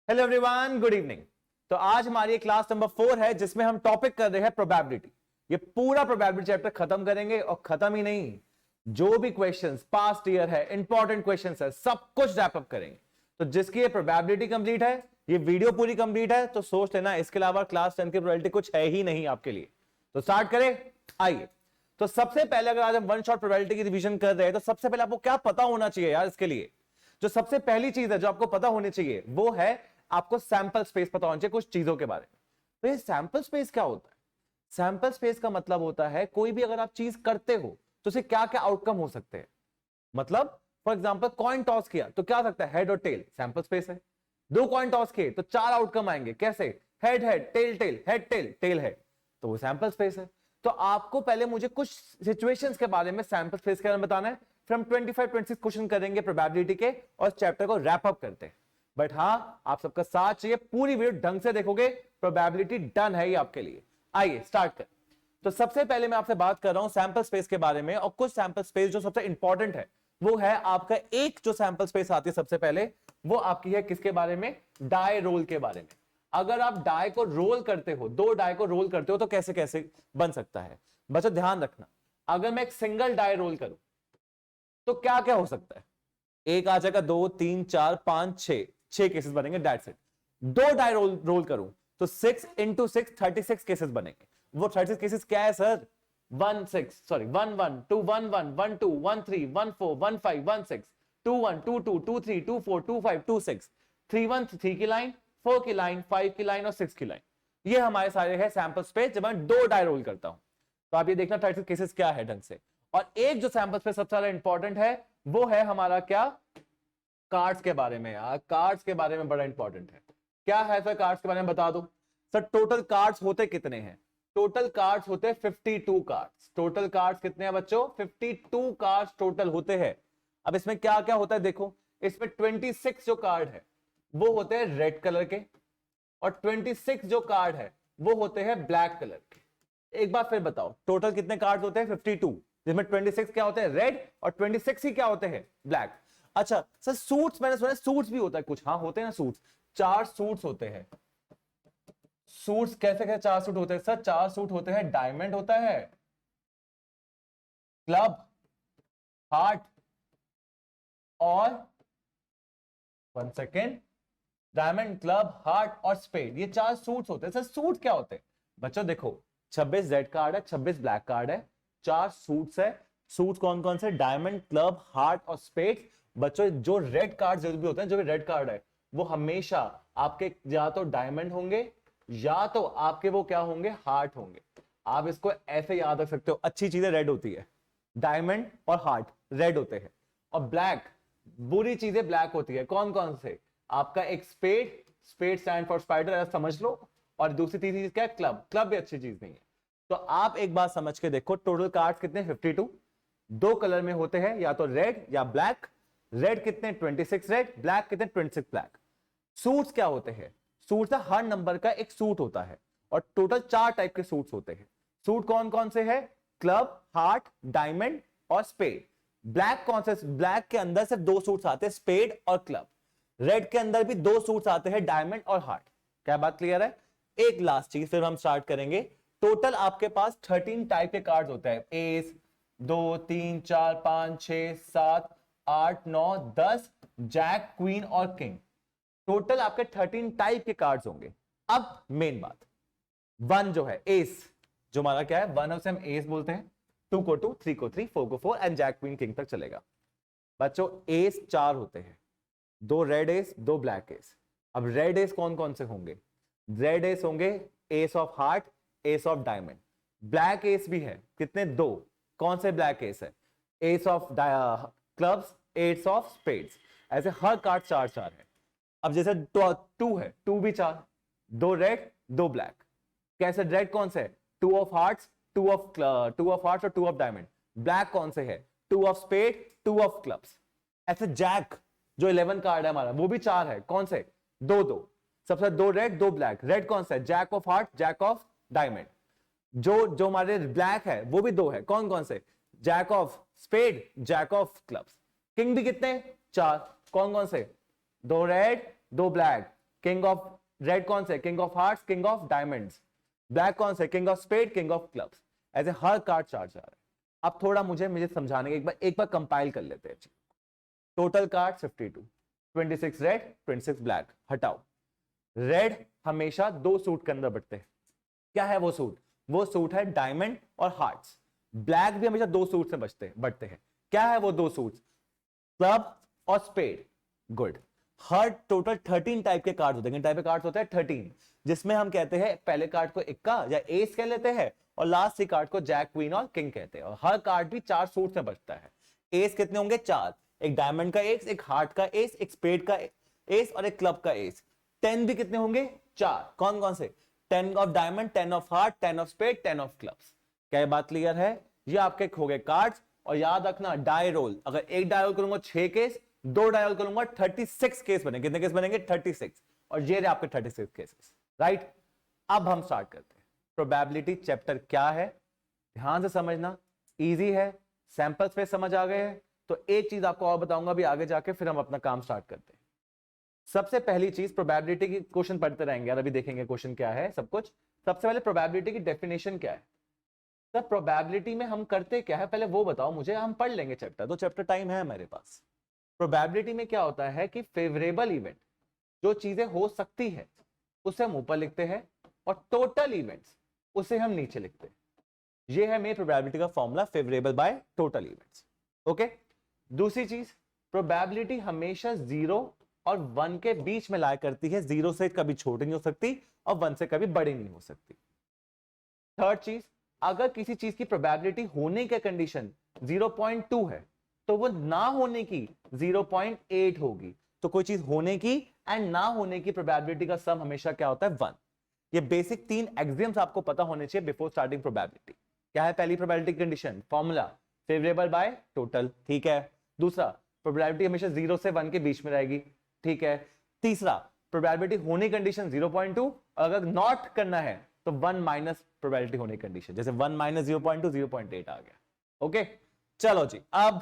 Hello everyone, good evening. तो आज हमारी क्लास नंबर 4 है जिसमें हम टॉपिक कर रहे हैं प्रोबेबिलिटी। ये पूरा प्रोबेबिलिटी चैप्टर खत्म करेंगे और खत्म ही नहीं, जो भी क्वेश्चंस पास्ट ईयर है, इंपॉर्टेंट क्वेश्चंस है, सब कुछ रैप अप करेंगे। तो जिसकी ये प्रोबेबिलिटी कंप्लीट है, ये वीडियो पूरी कंप्लीट है, तो सोच लेना इसके अलावा क्लास 10 की प्रोबेबिलिटी कुछ है ही नहीं आपके लिए। तो स्टार्ट करें, आइए। तो सबसे पहले अगर आज हम वन शॉट प्रोबेबिलिटी की रिवीजन कर रहे हैं तो सबसे पहले आपको क्या पता होना चाहिए यार। इसके लिए जो सबसे पहली चीज है जो आपको पता होनी चाहिए वो है आपको सैंपल स्पेस पता होना चाहिए कुछ चीजों के बारे में। तो ये सैंपल स्पेस क्या होता है? सैंपल स्पेस का मतलब होता है कोई भी अगर आप चीज करते हो तो उसे क्या क्या आउटकम हो सकते हैं। मतलब फॉर एग्जांपल कॉइन टॉस किया तो क्या हो सकता है, हेड और टेल, सैंपल स्पेस है। दो कॉइन टॉस किए तो चार आउटकम आएंगे, कैसे? Head head, tail tail, head tail, tail head, तो वो सैंपल स्पेस है। तो आपको पहले मुझे कुछ सिचुएशंस के बारे में सैंपल स्पेस के बारे में बताना है, फिर हम 25-26 क्वेश्चन करेंगे प्रोबेबिलिटी के और चैप्टर को रैप अप करते हैं। बट हाँ, आप सबका साथ चाहिए, पूरी वीडियो ढंग से देखोगे, प्रोबेबिलिटी डन है ये आपके लिए। आइए स्टार्ट कर। तो सबसे पहले मैं आपसे बात कर रहा हूं सैंपल स्पेस के बारे में, और कुछ सैंपल स्पेस जो सबसे इंपॉर्टेंट है वो है आपका एक जो सैंपल स्पेस आती है सबसे पहले, वो आपकी है किसके बारे में? डाई रोल के बारे में। अगर आप डाई को रोल करते हो, दो डाई को रोल करते हो तो कैसे कैसे बन सकता है बच्चों, ध्यान रखना। अगर मैं एक सिंगल डाई रोल करूं तो क्या क्या हो सकता है? एक आ जाएगा, दो, तीन, चार, पांच, छह केसेस बनेंगे, दैट्स इट। दो डाई रोल करूं तो 6 इंटू 6 36 केसेस बनेंगे। वो 36 केसेस क्या है सर? 1 6 सॉरी 1 1 2 1 1 1 2 1 3 1 4 1 5 1 6 2 1 2 2 2 3 2 4 2 5 2 6 3 1 3 की लाइन, 4 की लाइन, 5 की लाइन और 6 की लाइन। ये हमारे सारे है सैंपल स्पेस जब मैं दो डाई रोल करता हूं। तो आप ये देखना 36 केसेस क्या है ढंग से। और एक जो सैंपल स्पेस सबसे ज्यादा इंपॉर्टेंट है वो है हमारा क्या? कार्ड्स के बारे में। यार कार्ड्स के बारे में बड़ा इंपॉर्टेंट है। क्या है सर कार्ड्स के बारे में बता दो। सर टोटल कार्ड्स होते कितने हैं? टोटल कार्ड्स होते हैं 52 कार्ड्स। टोटल कार्ड्स कितने हैं बच्चों? 52 कार्ड्स टोटल होते हैं। अब इसमें क्या क्या होता है देखो, इसमें 26 जो कार्ड है वो होते हैं रेड कलर के, और 26 जो कार्ड है वो होते हैं ब्लैक कलर के। एक बार फिर बताओ, टोटल कितने कार्ड्स होते हैं? 52, जिसमें 26 क्या होते हैं? रेड, और 26 ही क्या होते हैं? ब्लैक। अच्छा सर सूट्स, मैंने सुना सूट्स भी होता है कुछ। हाँ होते हैं ना सूट्स, 4 सूट्स होते हैं। सूट्स कैसे कैसे 4 सूट होते हैं सर? 4 सूट होते हैं, डायमंड होता है, क्लब, हार्ट और 1 सेकेंड, डायमंड, क्लब, हार्ट और स्पेड, ये 4 सूट्स होते हैं। सर सूट क्या होते हैं? बच्चों देखो 26 रेड कार्ड है, 26 ब्लैक कार्ड है, 4 सूट्स है। सूट्स कौन कौन से? डायमंड, क्लब, हार्ट और स्पेड। बच्चों जो रेड कार्ड जो भी होते हैं, जो भी रेड कार्ड है वो हमेशा आपके या तो डायमंड होंगे या तो आपके वो क्या होंगे? हार्ट होंगे। आप इसको ऐसे याद रख सकते हो, अच्छी चीजें रेड होती है, डायमंड और हार्ट रेड होते हैं। और ब्लैक, बुरी चीजें ब्लैक होती है। कौन कौन से? आपका एक spade, spade stand for spider, ऐसा समझ लो। और दूसरी तीसरी चीज क्या है? क्लब। क्लब भी अच्छी चीज नहीं है। तो आप एक बात समझ के देखो, टोटल कार्ड्स कितने? 52। दो कलर में होते हैं, या तो रेड या ब्लैक। रेड कितने? 26 रेड, ब्लैक कितने? 26 ब्लैक। सूट्स क्या होते हैं? सूट्स हर नंबर का एक सूट होता है, और टोटल 4 टाइप के सूट्स होते हैं। सूट कौन कौन से हैं? क्लब, हार्ट, डायमंड और स्पेड। ब्लैक कौन से? ब्लैक के अंदर सिर्फ 2 सूट्स आते हैं, स्पेड और क्लब। रेड के अंदर भी 2 सूट्स आते हैं, डायमंड और हार्ट। क्या बात क्लियर है? एक लास्ट चीज फिर हम स्टार्ट करेंगे। टोटल आपके पास 13 टाइप के कार्ड्स होते हैं। एस 2 3 4 5 6 7 8 9 10, जैक, क्वीन और किंग। टोटल आपके 13 टाइप के कार्ड्स होंगे। अब मेन बात, वन जो है एस, जो हमारा क्या है? वन है उसे हम एस बोलते हैं। 2 को 2, 3 को 3, 4 को 4 एंड जैक, क्वीन, किंग तक चलेगा। बच्चों एस 4 होते हैं, 2 रेड एस, 2 ब्लैक एस। अब रेड एस कौन कौन से होंगे? रेड एस होंगे S of heart, S of diamond. Black S भी है, कितने? 2। कौन से ब्लैक एस है? S of clubs, S of spades. ऐसे हर कार्ड 4 4 है। अब जैसे 2 है, 2 भी 4, 2 रेड 2 ब्लैक। कैसे? रेड कौन से है? 2 ऑफ हार्ट्स, 2 ऑफ हार्ट्स और 2 ऑफ डायमंड। ब्लैक कौन से है? 2 ऑफ स्पेड, 2 ऑफ क्लब्स। ऐसे जैक जो 11 कार्ड है हमारा, वो भी 4 है। कौन से? 2 2, सबसे 2 रेड 2 ब्लैक। रेड कौन सा है? Jack of heart, jack of diamond. जो जो हमारे ब्लैक है वो भी 2 है। कौन कौन से? Jack of spade, jack of clubs. King भी कितने? 4। कौन कौन से? 2 red 2 black, king of red कौन से, king of hearts, king of diamonds, black कौन से, king of spade, king of clubs. ऐसे हर कार्ड चार्ट जा रहा है। अब थोड़ा मुझे समझाने के एक बार कंपाइल कर लेते हैं। Total card 52, 26 red, 26 black. हटाओ, रेड हमेशा दो सूट के अंदर बढ़ते हैं। क्या है वो सूट? वो सूट है डायमंड और हार्ट्स। ब्लैक भी हमेशा दो सूट से बढ़ते हैं। क्या है वो दो सूट? क्लब और स्पेड। गुड। हर टोटल 13 टाइप के कार्ड होते हैं। टाइप के कार्ड होते हैं 13, जिसमें हम कहते हैं पहले कार्ड को इक्का या एस कह लेते हैं और लास्ट सी कार्ड को जैक, क्वीन और किंग कहते हैं। और हर कार्ड भी 4 सूट से बचता है। एस कितने होंगे? 4। एक डायमंड का एस, एक हार्ट का एस, एक स्पेड का एस और एक क्लब का एस। 10 भी कितने होंगे? 4। कौन कौन से? 10 of diamond, 10 of heart, 10 of spade, 10 of clubs. क्या ये बात क्लियर है? ये आपके हो गए कार्ड्स। और याद रखना डाई रोल, अगर एक डाई रोल करूंगा 6 केस, 2 डाई रोल करूंगा 36 केस बनेंगे। कितने केस बनेंगे? 36। और ये रहे आपके 36 केसेस। राइट। अब हम स्टार्ट करते हैं। प्रोबेबिलिटी चैप्टर क्या है, ध्यान से समझना। इजी है, सैंपल्स पे समझ आ गए हैं। तो एक चीज आपको और बताऊंगा भी आगे जाके, फिर हम अपना काम स्टार्ट करते हैं। सबसे पहली चीज, प्रोबेबिलिटी की क्वेश्चन पढ़ते रहेंगे यार, अभी देखेंगे क्वेश्चन क्या है सब कुछ। सबसे पहले प्रोबेबिलिटी की डेफिनेशन क्या है। सर प्रोबेबिलिटी में हम करते क्या है पहले वो बताओ मुझे। हम पढ़ लेंगे चैप्टर, तो चैप्टर टाइम है हमारे पास। प्रोबेबिलिटी में क्या होता है कि फेवरेबल इवेंट, जो चीजें हो सकती है उसे हम ऊपर लिखते हैं, और टोटल इवेंट्स उसे हम नीचे लिखते हैं। ये है मेरी प्रोबेबिलिटी का formula, favourable by total events. Okay. दूसरी चीज, प्रोबेबिलिटी हमेशा 0 और 1 के बीच में लाया करती है। 0 से कभी छोटी नहीं हो सकती और 1 से कभी बड़ी नहीं हो सकती। थर्ड चीज, अगर किसी चीज की प्रोबेबिलिटी होने की कंडीशन 0.2 है तो वो ना होने की 0.8 होगी। तो कोई चीज होने की एंड ना होने की प्रोबेबिलिटी का सम हमेशा क्या होता है? 1। ये बेसिक 3 एक्सियम्स आपको पता होने चाहिए बिफोर स्टार्टिंग प्रोबेबिलिटी। क्या है पहली probability condition? Formula favourable by total. ठीक है। दूसरा, प्रोबेबिलिटी हमेशा 0 से 1 के बीच में रहेगी। ठीक है। तीसरा, प्रोबेबिलिटी होने कंडीशन 0.2, अगर नॉट करना है तो 1 माइनस प्रोबेबिलिटी होने कंडीशन, जैसे 1 माइनस 0.2 0.8 आ गया। ओके। चलो जी, अब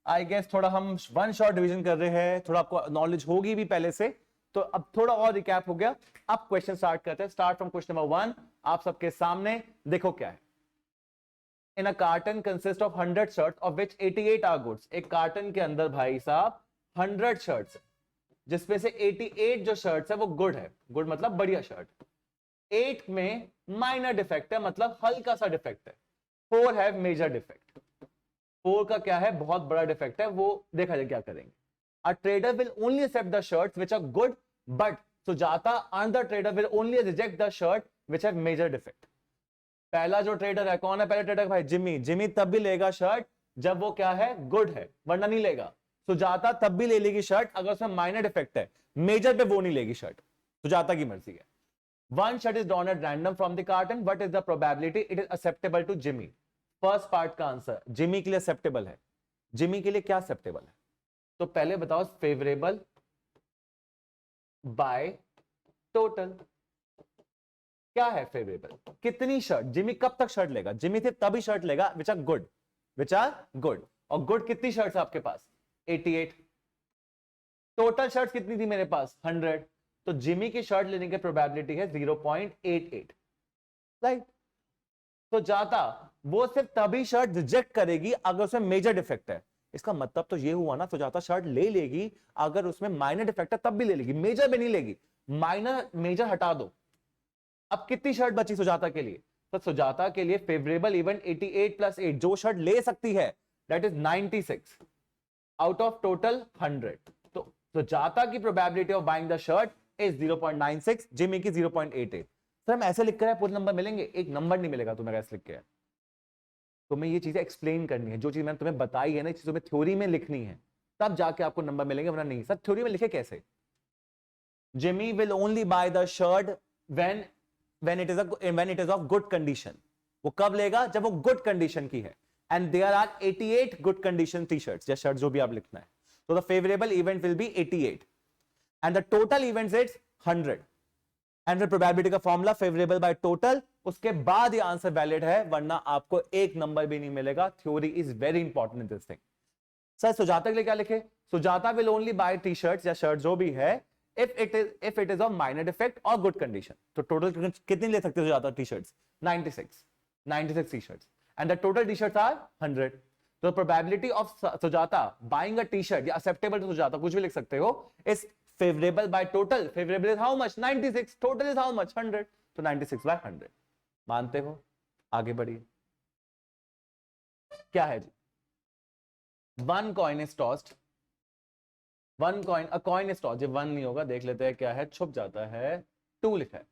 आई गेस थोड़ा हम वन शॉट डिवीजन कर रहे हैं, थोड़ा आपको नॉलेज होगी भी पहले से, तो अब थोड़ा और रिकैप हो गया। अब क्वेश्चन स्टार्ट करते हैं। स्टार्ट फ्रॉम क्वेश्चन नंबर 1 आप सबके सामने। देखो क्या है। In a carton consist of 100 shirts of which 88 are goods. एक कार्टन के अंदर भाई साहब 100 शर्ट्स, जिसमें से 88 जो शर्ट्स है वो गुड है। गुड मतलब बढ़िया शर्ट। 8 में माइनर डिफेक्ट है, मतलब हल्का सा डिफेक्ट है। 4 है मेजर डिफेक्ट। 4 का क्या है? बहुत बड़ा डिफेक्ट है। वो देखा जाए क्या करेंगे। A trader will only accept the shirts which are good, but Sujata another trader will only reject the shirt which have major defect. पहला जो ट्रेडर है, कौन है पहले ट्रेडर? भाई जिमी। जिमी तब भी लेगा शर्ट जब वो क्या है? गुड है, वरना नहीं लेगा। सुजाता तब भी ले लेगी शर्ट अगर उसमें माइनर डिफेक्ट है, मेजर पे वो नहीं लेगी शर्ट। सुजाता की मर्जी है। One shirt is drawn at random from the carton. What is the probability it is acceptable to Jimmy? First part का आंसर जिमी के लिए acceptable है। जिमी के लिए क्या acceptable है? तो पहले बताओ favorable by total क्या है? favorable कितनी शर्ट? जिमी कब तक शर्ट लेगा? जिमी से तभी शर्ट लेगा which are good, which are good। और good कितनी शर्ट्स आपके पास? 88। टोटल शर्ट्स कितनी थी मेरे पास? 100। तो जिमी की शर्ट लेने की प्रोबेबिलिटी है 0.88। राइट। तो जाता वो सिर्फ तभी शर्ट रिजेक्ट करेगी अगर उसमें मेजर डिफेक्ट है। इसका मतलब तो ये हुआ ना, तो जाता शर्ट ले लेगी अगर उसमें माइनर डिफेक्ट है तब भी ले लेगी, मेजर भी नहीं लेगी। माइनर मेजर हटा दो। अब कितनी शर्ट बची सुजाता के लिए? तो सुजाता के लिए फेवरेबल इवेंट 88 + 8 जो शर्ट ले सकती है that is 96 out of total 100। तो सुजाता की probability of buying the shirt is 0.96, Jimmy की 0.88। सर हम ऐसे लिख कर है पूरे नंबर मिलेंगे? एक नंबर नहीं मिलेगा तुम्हें ऐसे लिख के। तुम्हें ये चीजें एक्सप्लेन करनी है, जो चीज मैंने तुम्हें बताई है ना, चीजों में थ्योरी में लिखनी है, तब जाके आपको नंबर मिलेंगे, वरना नहीं। सर थ्योरी में लिखे कैसे? Jimmy will only buy the shirt when it is of good condition. वो कब लेगा? जब वो गुड कंडीशन की है। And there are 88 good condition T shirts या शर्ट जो भी आप लिखना है। तो the favourable event will be 88 and the total events is 100 and the probability का फॉर्मूला फेवरेबल बाय टोटल। उसके बाद ये आंसर वैलिड है, वरना आपको एक नंबर भी नहीं मिलेगा। Theory is very important in this thing. Sir Sujata के लिए क्या लिखे? Sujata will only buy T shirts या शर्ट जो भी है if it is of minor defect और गुड कंडीशन। तो टोटल कितनी ले सकते हो ज्यादा T shirts? 96 T shirts and the total T shirts are 100। तो probability of Sujata buying a T shirt या एक्सेप्टेबल टू सुजाता, कुछ भी लिख सकते हो, is favourable by total. Favourable is how much? 96। Total is how much? 100। तो 96 बाय 100। मानते हो? आगे बढ़िए। क्या है जी? One coin is tossed, one coin, a coin is tossed, one नहीं होगा, देख लेते हैं क्या है, छुप जाता है, टू लिखा है।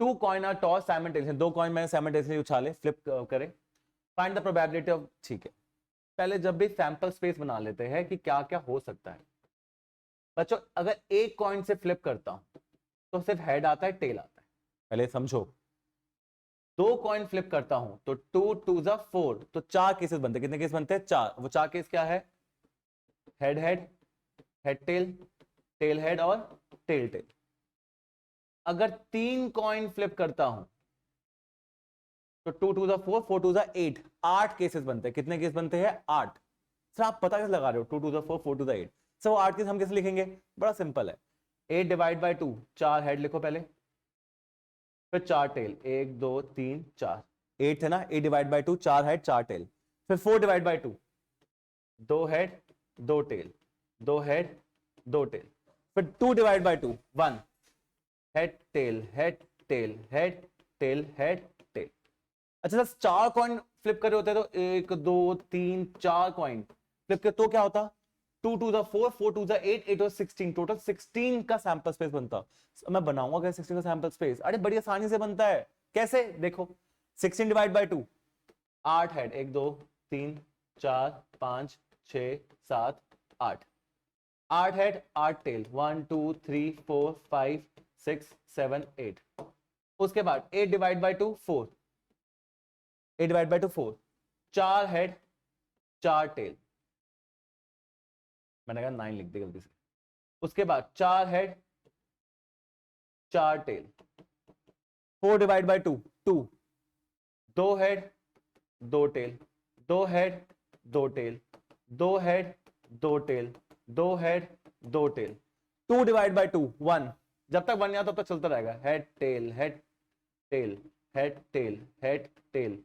Two coin are toss simultaneously, दो कॉइन मैंने साइमल्टेनियसली उछाले, फ्लिप करें। फाइंड द प्रोबेबिलिटी ऑफ, ठीक है, पहले जब भी सैंपल स्पेस बना लेते हैं कि क्या क्या हो सकता है। बच्चों अगर एक कॉइन से फ्लिप करता हूं तो सिर्फ हेड आता है, टेल आता है, पहले समझो। दो कॉइन फ्लिप करता हूं तो 2 2 जा 4, तो 4 केसेस बनते हैं। कितने केस बनते हैं? 4। वो 4 केस क्या है? Head head, head tail, tail head और टेल टेल। अगर 3 कॉइन फ्लिप करता हूं तो 2 2 जा 4, 4 2 जा 8, 8 केसेस बनते हैं। कितने केस बनते हैं? 8। सर आप पता कैसे लगा रहे हो? 2 2 जा 4, 4 2 जा 8। सर वो 8 केस हम कैसे लिखेंगे? बड़ा सिंपल है, 8 डिवाइड बाय 2, 4 हेड लिखो पहले, फिर 4 टेल, 1 2 3 4, 8 है ना, 8 डिवाइड बाय 2, 4 हेड 4 टेल, फिर 4 divide by 2, 2 head 2 tail, 2 head 2 tail, फिर 2 divide by 2, 1 head tail, head tail, head tail, head tail. अच्छा सर 4 कॉइन फ्लिप करे होते तो 1 2 3 4 कॉइन फ्लिप करे तो क्या होता? 2 2 जा 4, 4 2 जा 8, 8 और 16, टोटल 16 का सैंपल स्पेस बनता। मैं बनाऊंगा कैसे 16 का सैंपल स्पेस? अरे बड़ी आसानी से बनता है। कैसे? देखो 16 divide by 2, 8 head, 1 2 3 4 5 6 7 8, 8 head 8 tail, 1 2 3 4 5 6 7 8। उसके बाद 8 divide by 2, 4, 8 divide by 2 4, 4 head 4 tail, मैंने कहा 9 लिख दी गलती से। उसके बाद 4 head 4 tail, 4 divide by 2, 2, 2 head 2 tail, 2 head 2 tail, 2 head 2 tail, 2 head 2 tail, 2 divide by 2, 1। जब तक 1 तब तक चलता रहेगा, head tail, head tail, head tail, head tail,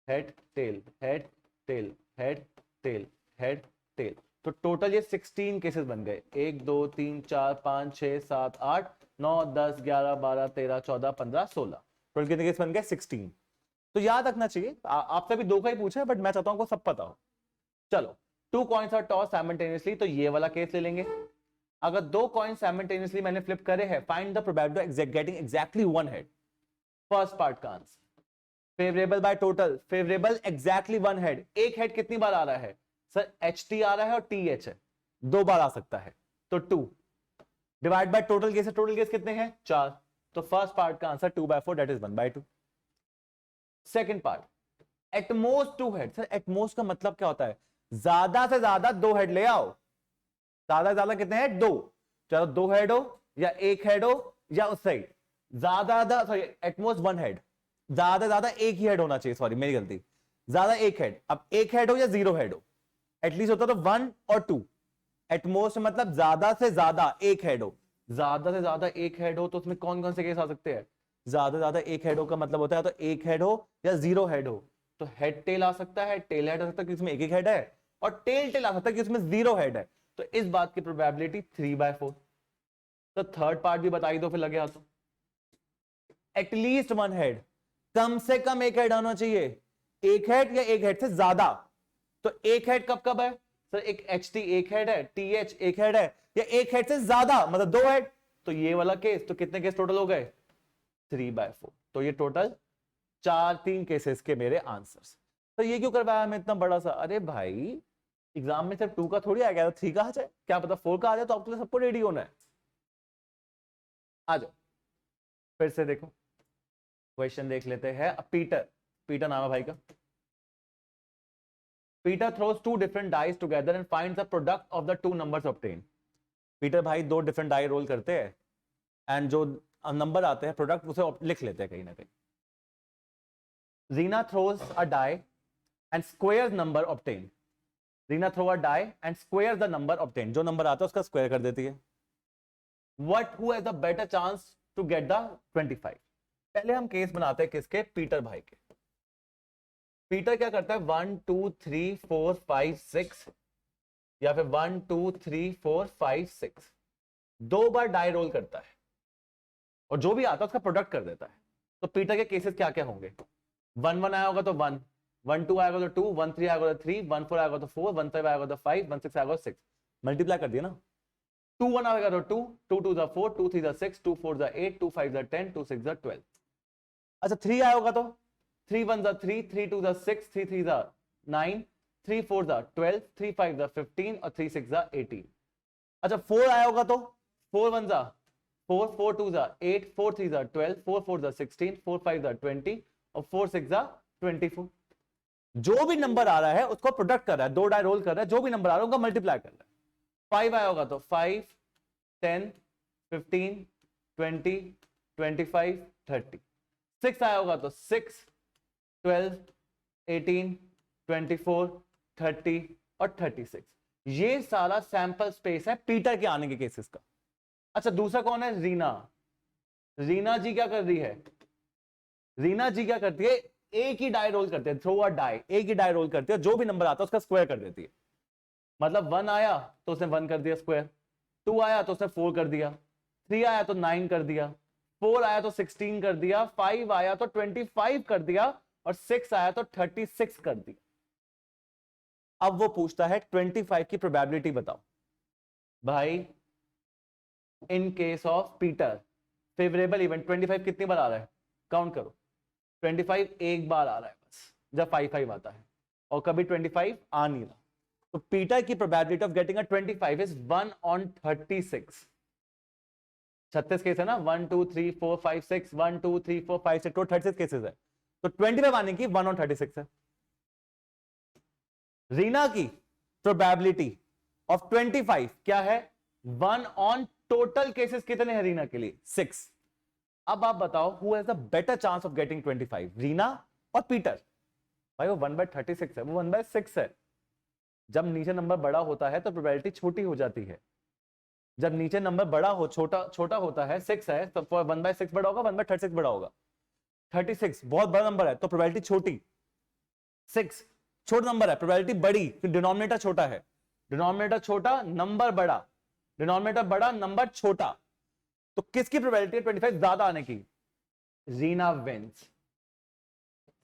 head tail, head tail, head tail, head tail. तो टोटल ये 16 cases बन गए। 1 2 3 4 5 6 7 8 9 10 11 12 13 14 15 16, टोटल कितने केस बन गए? 16। तो याद रखना चाहिए, आपसे भी 2 का ही पूछा है बट मैं चाहता हूं आपको सब पता हो। चलो 2 कॉइन्स आर टॉस साइमल्टेनियसली, तो ये वाला केस ले लेंगे। अगर 2 कॉइन साइमल्टेनियसली मैंने फ्लिप करे हैं, find the probability of getting exactly 1 head. First part का answer favourable by total, favourable exactly 1 head. एक हेड कितनी बार आ रहा है सर? HT आ रहा है और TH है, 2 बार आ सकता है, तो 2 divide by total case, total case कितने हैं? 4। तो फर्स्ट पार्ट का answer 2/4, that is 1/2। Second part, at most 2 head. Sir at most का मतलब क्या होता है? ज्यादा से ज्यादा 2 हेड ले आओ। ज्यादा से ज्यादा कितने हैं? 2। चाहे 2 हेड हो या 1 हेड हो या उस साइड, ज्यादा सॉरी एटमोस्ट 1 हेड, ज्यादा ज्यादा एक ही हेड होना चाहिए, सॉरी मेरी गलती, ज्यादा 1 हेड। अब 1 हेड हो या 0 हेड हो, एटलीस्ट होता तो 1 और 2। एटमोस्ट मतलब ज्यादा से ज्यादा 1 हेड हो, ज्यादा से ज्यादा 1 हेड हो, तो उसमें कौन कौन से केस आ सकते हैं? ज्यादा से ज्यादा 1 हेड हो का मतलब होता है तो 1 हेड हो या 0 हेड हो। तो हेड टेल आ सकता है, टेल हेड आ सकता है कि इसमें 1 हेड है, और टेल टेल आ सकता है कि उसमें 0 हेड है। तो इस बात की प्रोबेबिलिटी 3/4। तो थर्ड पार्ट भी बताई दो फिर लगे हाथों। एटलीस्ट 1 हेड, कम से कम 1 हेड होना चाहिए। 1 हेड या 1 हेड से ज्यादा। तो 1 हेड कब कब है सर? एक HT 1 हेड है, TH 1 हेड है, या 1 हेड से ज्यादा मतलब 2 हेड। तो ये वाला केस, तो कितने केस टोटल हो गए? 3/4। तो ये टोटल 3 केसेस के मेरे आंसर्स। तो ये क्यों करवाया मैं इतना बड़ा सा? अरे भाई एग्जाम में सिर्फ 2 का थोड़ी आ गया, 3 का आ जाए, क्या पता 4 का आ जाए, तो आपके लिए सबको रेडी होना है। आ जाओ फिर से देखो, क्वेश्चन देख लेते हैं। पीटर नाम है भाई का। Peter throws 2 different dice together and finds the product of the 2 numbers obtained. Peter भाई 2 डिफरेंट डाई रोल करते हैं एंड जो नंबर आते हैं प्रोडक्ट उसे लिख लेते हैं कहीं ना कहीं। Rina throws a die and squares number obtained. Rina throw a die and squares the number obtained. जो नंबर आता है उसका स्क्वायर कर देती है। What who has a better chance to get the 25। पहले हम केस बनाते हैं किसके, पीटर भाई के। पीटर क्या करता है, 1 2 3 4 5 6, या फिर 1 2 3 4 5 6, 2 बार डाई रोल करता है और जो भी आता है उसका प्रोडक्ट कर देता है। तो पीटर के केसेस क्या क्या होंगे, 1 1 आया होगा तो 1, 1 2 आएगा तो 2, 1 3 आएगा तो 3, 1 4 आएगा तो 4, 1 5 आएगा तो 5, 1 6 आएगा तो 6, मल्टीप्लाई कर दिया ना। 2 1 आएगा तो 2, 2 2 जा 4, 2 3 जा 6, 2 4 जा 8, 2 5 जा 10, 2 6 जा 12। अच्छा 3 आया होगा तो 3 1 जा 3, 3 2 जा 6, 3 3 जा 9, 3 4 जा 12, 3 5 जा 15 और 3 6 जा 18। अच्छा 4 आया होगा तो 4 1 जा 4, 4 2 जा 8, 4 3 जा 12, 4 4 जा 16, 4 5 जा 20 और 4 6 जा 24। जो भी नंबर आ रहा है उसको प्रोडक्ट कर रहा है, 2 डाई रोल कर रहा है, जो भी नंबर आ रहा है उनका मल्टीप्लाई कर रहा है। 5 आया होगा तो 5 10 15 20 25 30। 6 आया होगा तो 6 12 18 24 30 और 36। ये सारा सैंपल स्पेस है पीटर के आने के केसेस का। अच्छा दूसरा कौन है, रीना। रीना जी क्या कर रही है, रीना जी क्या करती है, एक ही डाई रोल करते हैं, थ्रो अ डाई, एक ही डाई रोल करती है, जो भी नंबर आता है उसका स्क्वायर कर देती है। मतलब 1 आया तो उसने 1 कर दिया स्क्वायर, 2 आया तो उसने 4 कर दिया, 3 आया तो 9 कर दिया, 4 आया तो 16 कर दिया, 5 आया तो 25 कर दिया और 6 आया तो 36 कर दिया। अब वो पूछता है 25 की प्रोबेबिलिटी बताओ। भाई in case of Peter favourable event 25 कितनी बार आ रहा है, काउंट करो। 25 एक बार आ रहा है बस, जब 5 5 आता है, और कभी 25 आ नहीं रहा। तो पीटर की probability of getting a 25 is 1 on 36। 36 case है ना, 1 2 3 4 5 6, 1 2 3 4 5 6, तो 36 केसेस है, तो 25 आने की 1 on 36 है। रीना की प्रोबेबिलिटी ऑफ 25 क्या है, 1 on टोटल केसेस कितने हैं रीना के लिए, 6। अब आप बताओ who has the better chance of getting 25, Reena और पीटर। भाई वो 1/36 है, वो 1/6 है। जब नीचे नंबर बड़ा होता है तो प्रोबेबिलिटी छोटी हो जाती है। जब नीचे नंबर बड़ा हो, छोटा छोटा होता है, 6 है, तो 1/6 बड़ा होगा, 1/36 बड़ा होगा। 36 बहुत बड़ा नंबर है तो प्रोबेबिलिटी छोटी, 6 छोटा नंबर है, प्रोबेबिलिटी बड़ी, डिनोमिनेटर छोटा है। डिनोमिनेटर छोटा, नंबर बड़ा, डिनोमिनेटर बड़ा, नंबर छोटा। तो किसकी प्रोबेबिलिटी है 25 ज्यादा आने की, रीना विंस।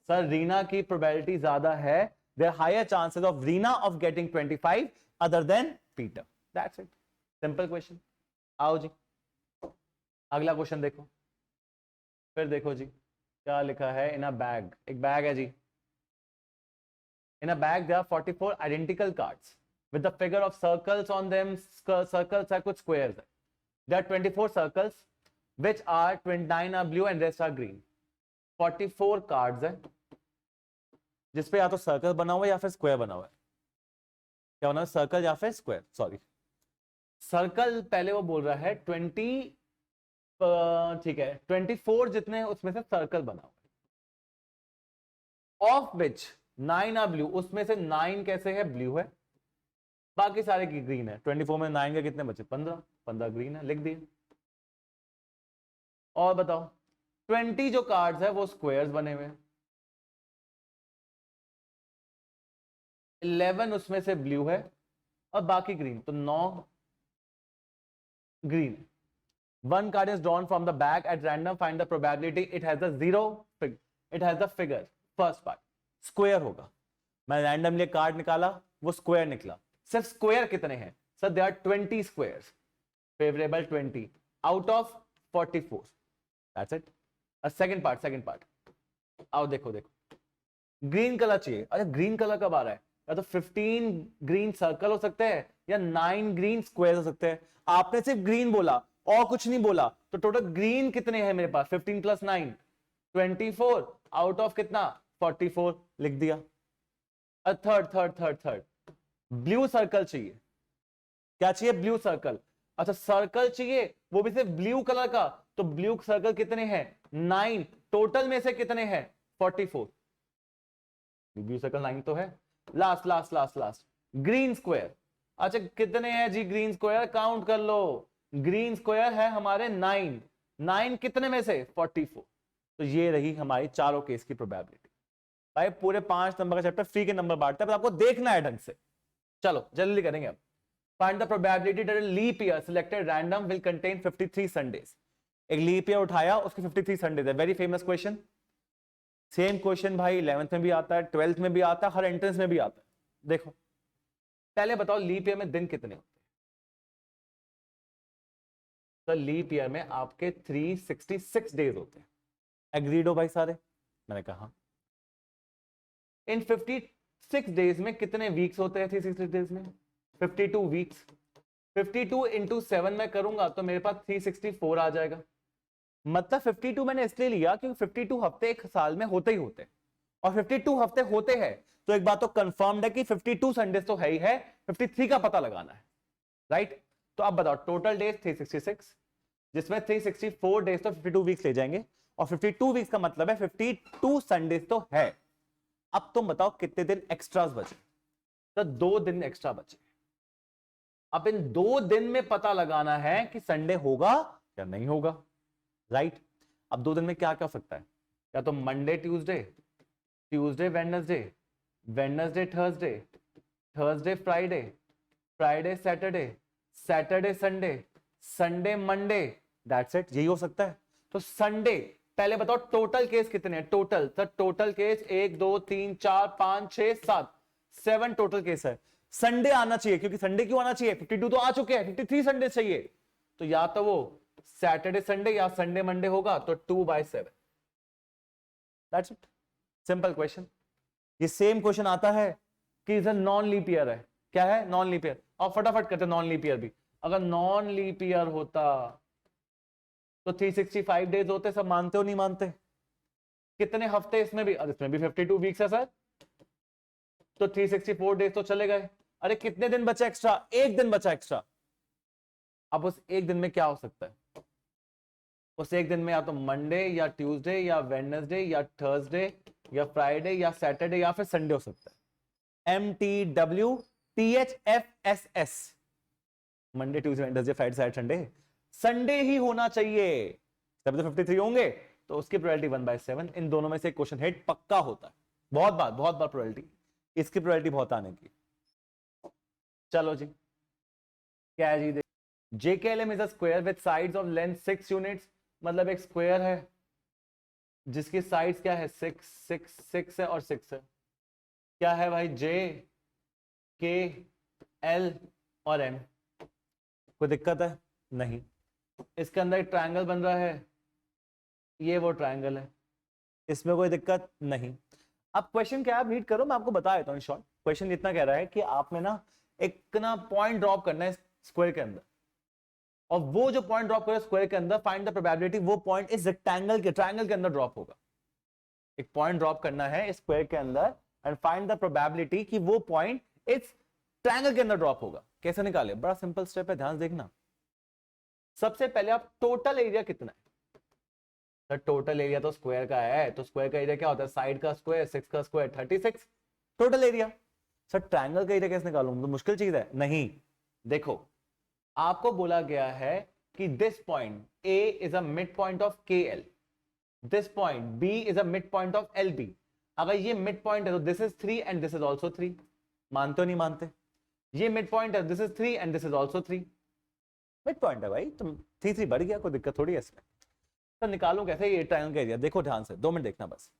सर रीना की प्रोबेबिलिटी ज्यादा है, there are higher chances of Reena of getting 25 other than Peter. That's it. Simple question. आओ जी अगला क्वेश्चन देखो, फिर देखो जी क्या लिखा है। इन अ बैग, एक बैग है जी। In a bag there are 44 identical cards with the figure of circles on them. Circles है, कुछ squares है। There are 24 circles which are 29 are blue and rest are green. 44 cards है जिसपे या तो circle बना हुआ है या फिर स्क्वायर बना हुआ है। क्या बना है, सर्कल या फिर स्क्वायर, सॉरी सर्कल पहले वो बोल रहा है 20, ठीक है 24 जितने हैं उसमें से सर्कल बना हुआ है। ऑफ विच 9 आर ब्लू, उसमें से 9 कैसे है, ब्लू है, बाकी सारे की ग्रीन है। 24 में 9 के कितने बचे, 15, 15 ग्रीन है, लिख दिए। और बताओ 20 जो कार्ड्स है वो स्क्वायर्स बने हुए हैं, 11 उसमें से ब्लू है और बाकी ग्रीन, तो 9 green. One card is drawn from the bag at random. Find the probability. It has the zero. It has the figure. First part square होगा। मैं randomly कार्ड निकाला, वो स्क्वायर निकला। सिर्फ स्क्वायर कितने हैं sir, there are 20 squares. Favorable 20 out of 44. That's it. Second part. आओ देखो ग्रीन कलर चाहिए। अरे ग्रीन कलर कब आ रहा है, या तो 15 ग्रीन सर्कल हो सकते हैं या 9 ग्रीन स्क्वायर हो सकते हैं। आपने सिर्फ ग्रीन बोला और कुछ नहीं बोला, तो टोटल ग्रीन कितने हैं मेरे पास, 15 + 9 24 आउट ऑफ कितना 44, लिख दिया। थर्ड ब्लू सर्कल चाहिए। क्या चाहिए, ब्लू सर्कल। अच्छा सर्कल चाहिए वो भी सिर्फ ब्लू कलर का, तो ब्लू सर्कल कितने हैं 9, टोटल में से कितने हैं 44, ब्लू सर्कल 9 तो है। Last green square. अच्छा कितने हैं जी ग्रीन स्क्वायर, काउंट कर लो, ग्रीन स्क्वायर है हमारे 9, 9 कितने में से 44। तो ये रही हमारी चारों केस की प्रोबेबिलिटी। भाई पूरे 5 नंबर का चैप्टर फ्री के नंबर बांटता है, पर आपको देखना है ढंग से। चलो जल्दी करेंगे अब। Find the probability that a leap year selected random will contain 53 Sundays. एक लीप ईयर उठाया, उसके 53 संडेज है। Very famous question. Same question भाई 11th में भी आता है, 12th में भी आता है, हर एंट्रेंस में भी आता है। देखो पहले बताओ लीप ईयर में दिन कितने होते हैं? तो लीप ईयर में आपके 366 डेज होते हैं। एग्रीड हो भाई सारे? मैंने कहा इन 56 डेज में कितने वीक्स होते हैं? 366 डेज में 52 वीक्स। 52 इंटू 7 में करूंगा तो मेरे पास 364 आ जाएगा। मतलब 52 मैंने इसलिए लिया क्योंकि 52 हफ्ते एक साल में होते ही होते हैं, और 52 हफ्ते होते हैं तो एक बात तो कंफर्म्ड है कि 52 संडेज तो है ही है, 53 का पता लगाना है, राइट? तो अब बताओ टोटल डेज 366, जिसमें 364 डेज तो 52 वीक्स ले जाएंगे, और 52 वीक्स का मतलब है 52 संडेज तो है। अब तुम बताओ कितने दिन एक्स्ट्रास बचे? तो 2 दिन एक्स्ट्रा बचे। अब इन 2 दिन में पता लगाना है कि संडे होगा या नहीं होगा, राइट? अब 2 दिन में क्या क्या हो सकता है? या तो Monday Tuesday, Tuesday Wednesday, Wednesday Thursday, Thursday Friday, Friday Saturday, Saturday Sunday, Sunday Monday. That's it, यही हो सकता है। तो संडे पहले बताओ टोटल केस कितने हैं? Total sir total case 1 2 3 4 5 6 7 7 total case है। संडे आना चाहिए, क्योंकि संडे क्यों आना चाहिए? 52 तो आ चुके हैं, 53 संडे चाहिए। तो या तो वो सैटरडे संडे या संडे मंडे होगा, तो 2/7। That's it, simple question. ये सेम क्वेश्चन आता है कि इधर नॉन लीप ईयर है। क्या है? Non leap year. और फटाफट करते नॉन लीप ईयर भी। अगर नॉन लीप ईयर होता तो 365 डेज होते। सब मानते हो नहीं मानते? कितने हफ्ते इसमें भी? इसमें भी 52 वीक्स है सर, तो 364 डेज तो चले गए। अरे कितने दिन बचे एक्स्ट्रा? 1 दिन बचा एक्स्ट्रा। अब उस 1 दिन में क्या हो सकता है? उस 1 दिन में या तो मंडे या ट्यूसडे या वेडनेसडे या थर्सडे या फ्राइडे या सैटरडे या फिर संडे हो सकता है। MTWTHFSS, Monday Tuesday Wednesday Friday Saturday Sunday. Sunday ही होना चाहिए, तभी तो 53 होंगे। तो उसकी प्रोबेबिलिटी 1/7। इन दोनों में से क्वेश्चन हिट पक्का होता है। बहुत बार प्रोबेबिलिटी, इसकी प्रोबेबिलिटी बहुत आने की। चलो जी, क्या है जी? JKLM is a square with sides of length 6 units. मतलब एक स्क्वायर है जिसकी साइड्स क्या है? 6 6 6 है और 6 है। क्या है भाई? J K L और M। कोई दिक्कत है? नहीं। इसके अंदर एक ट्रायंगल बन रहा है, ये वो ट्रायंगल है, इसमें कोई दिक्कत नहीं। अब क्वेश्चन क्या है रीड करो, मैं आपको बता देता हूँ शॉर्ट। क्वेश्चन इतना कह रहा है कि आप में ना एक ना पॉइंट ड्रॉप करना है स्क्वायर के अंदर, और वो जो पॉइंट ड्रॉप करे स्क्वायर के अंदर, फाइंड द प्रोबेबिलिटी वो पॉइंट इस रेक्टेंगल के ट्रायंगल के अंदर ड्रॉप होगा। एक पॉइंट ड्रॉप करना है स्क्वायर के अंदर एंड फाइंड द प्रोबेबिलिटी कि वो पॉइंट इस ट्रायंगल के अंदर ड्रॉप होगा। कैसे निकाले? बड़ा सिंपल स्टेप है, ध्यान देखना। सबसे पहले आप टोटल एरिया कितना है? सर टोटल एरिया तो स्क्वायर का है, तो स्क्वायर का एरिया क्या होता है? साइड का स्क्वायर, 6 का square 36 total area. Sir triangle का एरिया कैसे निकालूं? तो मुश्किल चीज है? नहीं, देखो आपको बोला गया है कि this point A is a mid point of KL, this point B is a mid point of LB। अगर ये मिड पॉइंट है तो this is 3 and this is also 3। मानते हो नहीं मानते? ये मिड पॉइंट है, this is 3 and this is also 3। Mid point है भाई, तुम 3 बढ़ गया, कोई दिक्कत थोड़ी है इसमें। तो निकालूं कैसे ये ट्रायंगल का एरिया? देखो ध्यान से, 2 मिनट देखना बस।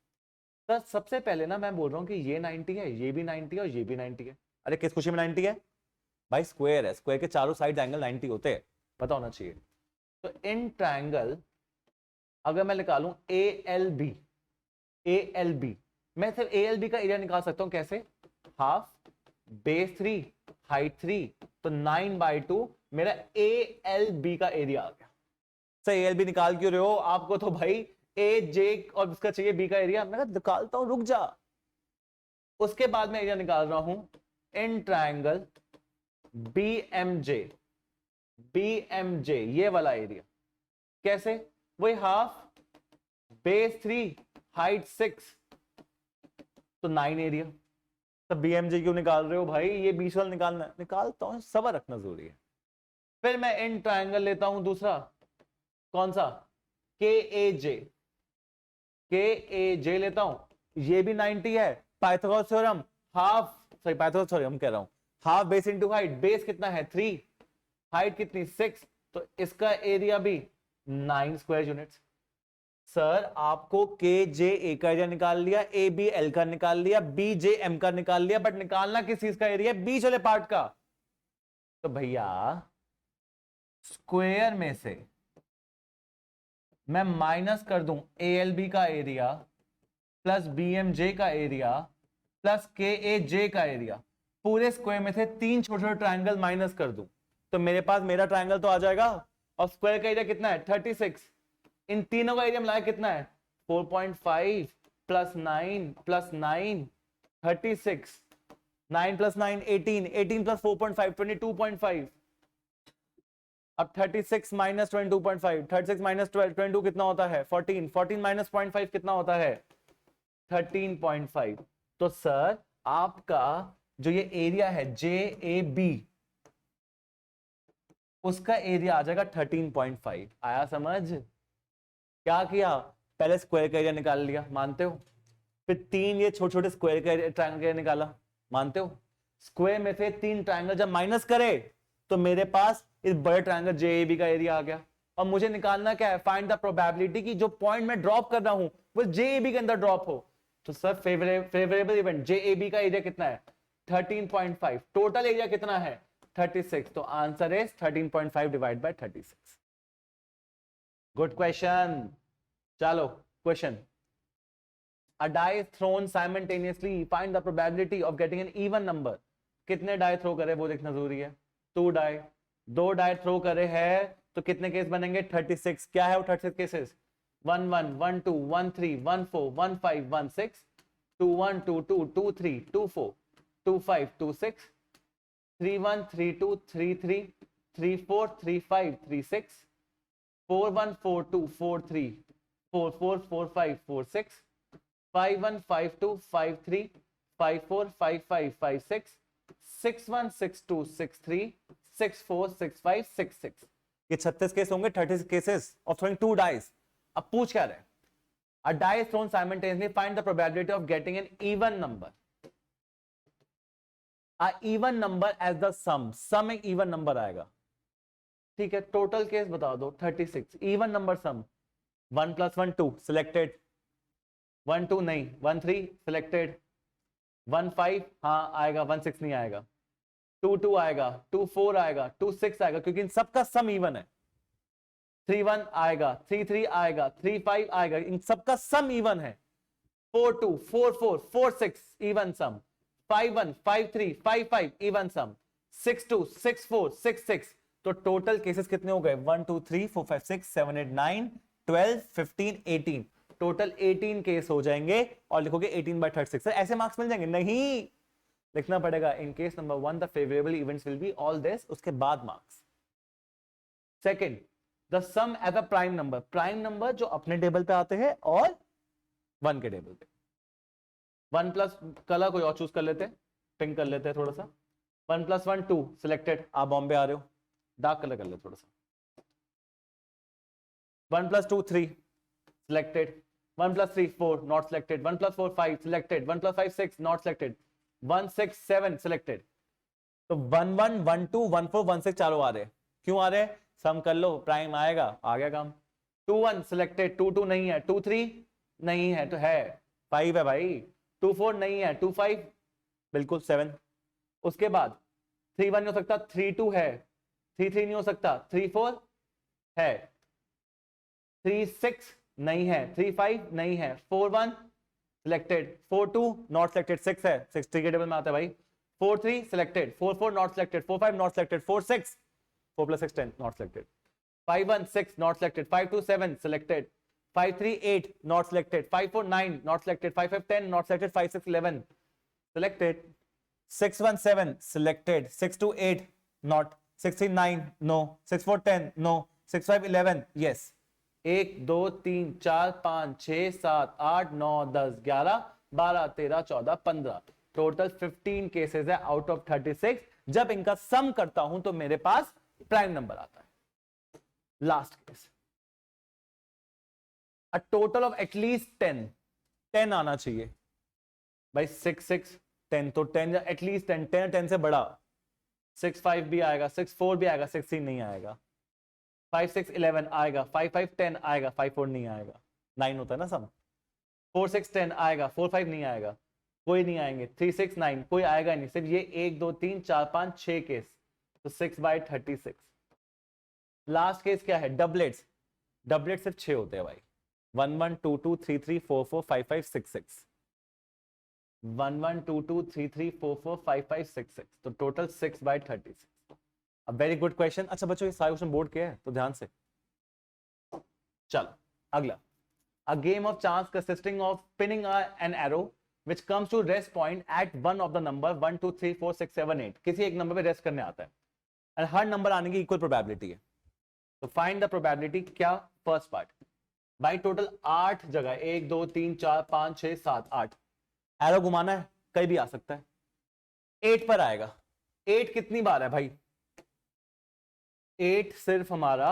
सर सबसे पहले ना मैं बोल रहा हूं कि ये 90 है, ये भी 90 है और ये भी 90 है। अरे किस खुशी में 90 है भाई? स्क्वायर है, स्क्वायर के चारों साइड एंगल 90 होते हैं, पता होना चाहिए। तो इन ट्रायंगल अगर मैं निकालूं ALB, ALB, मैं सिर्फ ALB का एरिया निकाल सकता हूं। कैसे? हाफ बेस 3 हाइट 3, तो 9/2 मेरा ALB का एरिया आ गया। सर ALB निकाल क्यों रहे हो? आपको तो भाई AJ और उसका चाहिए B का एरिया। मैं निकालता हूं, रुक जा। उसके बाद मैं एरिया निकाल रहा हूं इन ट्रायंगल BMJ, ये वाला एरिया। कैसे? वही हाफ बेस 3 हाइट 6, तो 9 एरिया। तो BMJ क्यों निकाल रहे हो भाई? ये बीच वाला निकालना है। निकालता हूं, सबर रखना जरूरी है। फिर मैं इन ट्राइंगल लेता हूं दूसरा, कौन सा, के ए जे लेता हूं, ये भी 90 है। Pythagoras theorem, half, sorry Pythagoras theorem कह रहा हूं, half base into height, base कितना है 3, हाइट कितनी 6, तो इसका एरिया भी 9 स्क्वायर यूनिट्स। सर आपको के जे ए का एरिया निकाल लिया, ए बी एल का निकाल लिया, बी जे एम का निकाल लिया, बट निकालना किस चीज का एरिया, बीच वाले पार्ट का। तो भैया स्क्वायर में से मैं माइनस कर दूं ए एल बी का area plus B M J का एरिया प्लस के ए जे का एरिया, पूरे स्क्वायर में से 3 छोटे छोटे ट्राइंगल माइनस कर दूं, तो मेरे पास मेरा ट्राइंगल तो आ जाएगा। और स्क्वायर का एरिया कितना है 36, इन तीनों का एरिया मिलाया कितना है 4.5 प्लस 9 प्लस 9 36, 9 प्लस 9 18, 18 प्लस 4.5 22.5। अब 36 माइनस 22.5, 36 माइनस 12, 22 कितना होता है 14, 14 माइनस 0.5 कितना होता है 13.5। तो सर आपका जो ये एरिया है जे ए बी, उसका एरिया आ जाएगा 13.5। आया समझ? क्या किया, पहले स्क्वायर का एरिया निकाल लिया, मानते हो, फिर 3 ये छोटे छोटे स्क्वायर का ट्रायंगल का एरिया निकाला, मानते हो, स्क्वायर में से 3 ट्रायंगल जब माइनस करे तो मेरे पास इस बड़े ट्रायंगल जेएबी का एरिया आ गया। और मुझे निकालना क्या है, फाइंड द प्रोबेबिलिटी की जो पॉइंट मैं ड्रॉप कर रहा हूं वो जेएबी के अंदर ड्रॉप हो। तो सर फेवरेबल इवेंट जेएबी का एरिया कितना है 13.5, टोटल एरिया कितना है 36, तो answer is 13.5 divide by 36। Good question. चलो question, a die is thrown simultaneously, find the probability of getting an even number। कितने डाई थ्रो करे वो देखना जरूरी है, 2 डाई, 2 डाई थ्रो करे है तो कितने केस बनेंगे 36। क्या है वो 36 केसेस, 1 1 1 2 1 3 1 4 1 5 1 6 2 1 2 2 2 3 2 4 2 5 2 6 3 1 3 2 3 3 3 4 3 5 3 6 4 1 4 2 4 3 4 4 4 5 4 6 5 1 5 2 5 3 5 4 5 5 5 6 6 1 6 2 6 3 6 4 6 5 6 6। ये 36 केस होंगे, 36 केसेस ऑफ थ्रोइंग 2 डाइस। अब पूछ क्या रहे, a die is thrown simultaneously, find the probability of getting an even number। a even number as the sum एक even number आएगा, ठीक है। टोटल केस बता दो 36, इवन नंबर सम 1 + 1 2 सिलेक्टेड, 1 2 नहीं, 1 3 सिलेक्टेड, 1 5 हाँ आएगा, 1 6 नहीं आएगा, 2 2 आएगा, 2 4 आएगा, 2 6 आएगा क्योंकि इन सबका सम इवन है, 3 1 आएगा, 3 3 आएगा, 3 5 आएगा, इन सबका सम इवन है, 4 2 4 4 4 6 इवन सम, 5 1 5 3 5 5 इवन सम, 6 2 6 4 6 6। तो टोटल केसेस कितने हो गए 1 2 3 4 5 6 7 8 9 12 15 18, टोटल 18 केस हो जाएंगे। और लिखोगे 18/36। सर ऐसे मार्क्स मिल जाएंगे? नहीं, लिखना पड़ेगा in case number 1 the favourable events will be all this, उसके बाद marks. Second, the sum as a prime number, prime number जो अपने टेबल पे आते हैं और 1 के टेबल पे। 1 प्लस कलर कोई और चूज कर लेते, पिंक कर लेते हैं थोड़ा सा, 1 + 1 2 सिलेक्टेड, आप बॉम्बे आ रहे हो डार्क कलर कर ले थोड़ा सा, 1 + 2 3 selected, 1 + 3 4 not selected, 1 + 4 5 selected, 1 + 5 6 not selected, 1 6 7 selected। तो 1 1 1 2 1 4 1 6 चारों आ रहे, क्यों आ रहे, सम कर लो प्राइम आएगा, आ गया काम। 2 1 selected, 2 2 नहीं है, 2 3 नहीं है तो है, 5 है भाई, 2 4 नहीं है, 2 5 बिल्कुल 7। उसके बाद 3 1 नहीं हो सकता, 3 2 है, 3 3 नहीं हो सकता, 3 4 है, 3 6 नहीं है, 3 5 नहीं है, 4 1 सिलेक्टेड, 4 2 नॉट सिलेक्टेड, 6 है, 6 3 के टेबल में आता है भाई, 4 3 selected, 4 4 not selected, 4 5 not selected, 4 6 4 + 6 10 not selected, 5 1 6 not selected, 5 2 7 selected, 5 3 8 not selected, 5 4 9 not selected, 5 5 10 not selected, 5 6 11 selected, 6 1 7 selected, 6 2 8 not, 6 3 9 no, 6 4 10 no, 6 5 11 yes. 1 2 3 4 5 6 7 8 9 10 11 12 13 14 15, total 15 cases है आउट ऑफ 36। जब इनका सम करता हूं तो मेरे पास प्राइम नंबर आता है। Last case, a total of at least 10 आना चाहिए भाई। 6 6 10, तो 10 एटलीस्ट 10 से बड़ा। 6 5 भी आएगा, 6 4 भी आएगा, 6 3 नहीं आएगा। 5 6 11 आएगा, 5 5 10 आएगा, 5 4 नहीं आएगा। 9 होता है ना सब। 4 6 10 आएगा, 4 5 नहीं आएगा, कोई नहीं आएंगे। 3 6 9 कोई आएगा नहीं, सिर्फ ये 1 2 3 4 5 6 केस, तो 6/36। लास्ट केस क्या है? डबलेट्स। डबलेट सिर्फ 6 होते हैं भाई। 1 1 2 2 3 3 4 4 5 5 6 6। 1 1 2 2 3 3 4 4 5 5 6 6, तो टोटल 6/36। अब वेरी गुड क्वेश्चन। अच्छा बच्चों, ये सारे क्वेश्चन बोर्ड के हैं तो ध्यान से। चलो अगला, a game of chance consisting of pinning an arrow which comes to rest point at one of the number 1 2 3 4 6 7 8। किसी एक नंबर पे रेस्ट करने आता है और हर नंबर आने की इक्वल प्रोबेबिलिटी है। तो फाइंड द प्रोबेबिलिटी। क्या? फर्स्ट पार्ट भाई, टोटल 8 जगह, 1 2 3 4 5 6 7 8 एरो घुमाना है, कहीं भी आ सकता है। 8 पर आएगा। 8 कितनी बार है भाई? 8 सिर्फ हमारा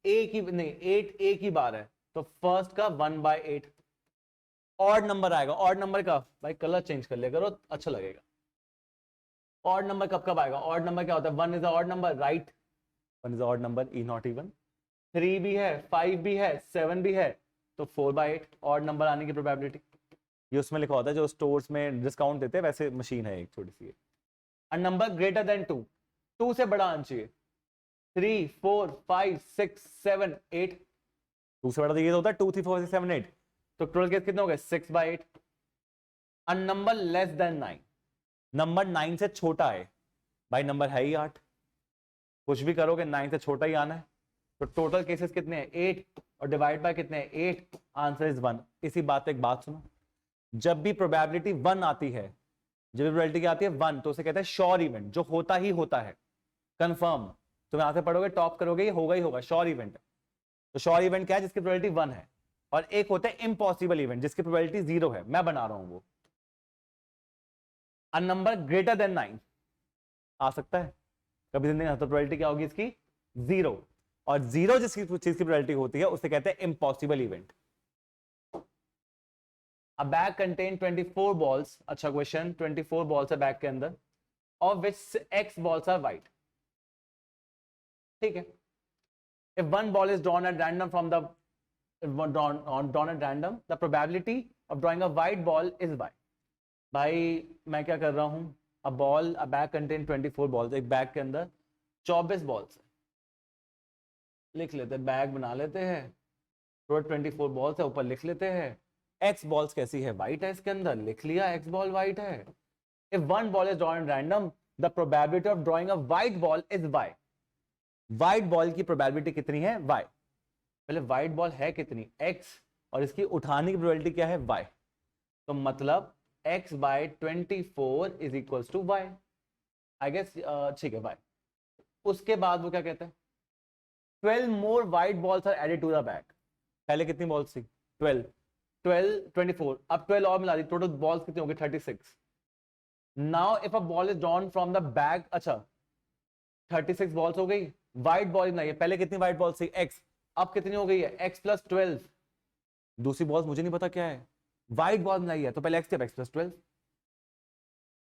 एक ही नहीं, 8 एक ही बार है, तो फर्स्ट का 1/8। ऑड नंबर आएगा। ऑड नंबर का भाई कलर चेंज कर लिया करो, अच्छा लगेगा। ऑड नंबर कब कब आएगा? ऑड नंबर क्या होता है? 1 is odd number, right. 1 is odd number, E not even. 3 भी है, 5 भी है, 7 भी है, तो 4/8 ऑड नंबर आने की प्रोबेबिलिटी। ये उसमें लिखा होता है जो स्टोर्स में डिस्काउंट देते हैं, वैसे मशीन है एक छोटी सी। अ नंबर ग्रेटर देन 2, 2 से बड़ा आना चाहिए। 3 4 5 6 7 8, 2 से बड़ा तो ये होता है 2 3 4 6 7 8, तो टोटल केस कितने हो गए? 6/8। A number less than 9, number 9 से छोटा है भाई, नंबर है ही 8, कुछ भी करोगे 9 से छोटा ही आना है। तो टोटल केसेस कितने हैं? 8, और डिवाइड बाय कितने हैं? 8। Answer is 1। इसी बात पे एक बात सुनो, जब भी प्रोबेबिलिटी 1 आती है, जब भी प्रोबेबिलिटी आती है 1, तो उसे कहते हैं श्योर इवेंट, जो होता ही होता है, कंफर्म। तुम यहां से पढ़ोगे, टॉप करोगे, ये होगा ही होगा, श्योर इवेंट। तो श्योर इवेंट क्या है? जिसकी प्रोबेबिलिटी 1 है। और एक होता है इम्पॉसिबल इवेंट, जिसकी प्रोबेबिलिटी 0 है, मैं बना रहा हूं वो। अ नंबर ग्रेटर देन 9 आ सकता है कभी जिंदगी में, तो प्रोबेबिलिटी क्या होगी इसकी? 0। और 0 जिसकी चीज की प्रोबेबिलिटी होती है उसे कहते हैं impossible event. A bag contain 24 balls। अच्छा क्वेश्चन, 24 balls है बैग के अंदर, of which x balls are white। ठीक है। If one ball is drawn at random from the drawn at random, the probability of drawing a white ball is y। भाई मैं क्या कर रहा हूं? a bag contain 24 balls। एक bag के अंदर 24 बॉल्स है, लिख लेते हैं, बैग बना लेते हैं, 24 बॉल्स है, ऊपर लिख लेते हैं एक्स बॉल्स कैसी है? वाइट है, इसके अंदर लिख लिया एक्स बॉल वाइट है। If one ball is drawn random, the probability of drawing a white ball is y. White ball की प्रोबेबिलिटी कितनी है? वाई। पहले वाइट बॉल है कितनी? एक्स, और इसकी उठाने की प्रोबेबिलिटी क्या है? वाई। तो मतलब x/24 is equal to y, I guess. ठीक है वाई। उसके बाद वो क्या कहते हैं? 12 more white balls are added to the bag. पहले कितनी बॉल्स थी? 12 12 24, अब 12 और मिला दी, टोटल बॉल्स कितनी होगी? 36। Now if a ball is drawn from the bag, अच्छा 36 बॉल्स हो गई। व्हाइट बॉल नहीं है, पहले कितनी व्हाइट बॉल्स थी? एक्स, अब कितनी हो गई है? x + 12। दूसरी बॉल्स मुझे नहीं पता क्या है, व्हाइट बॉल नहीं है, तो पहले x + 12।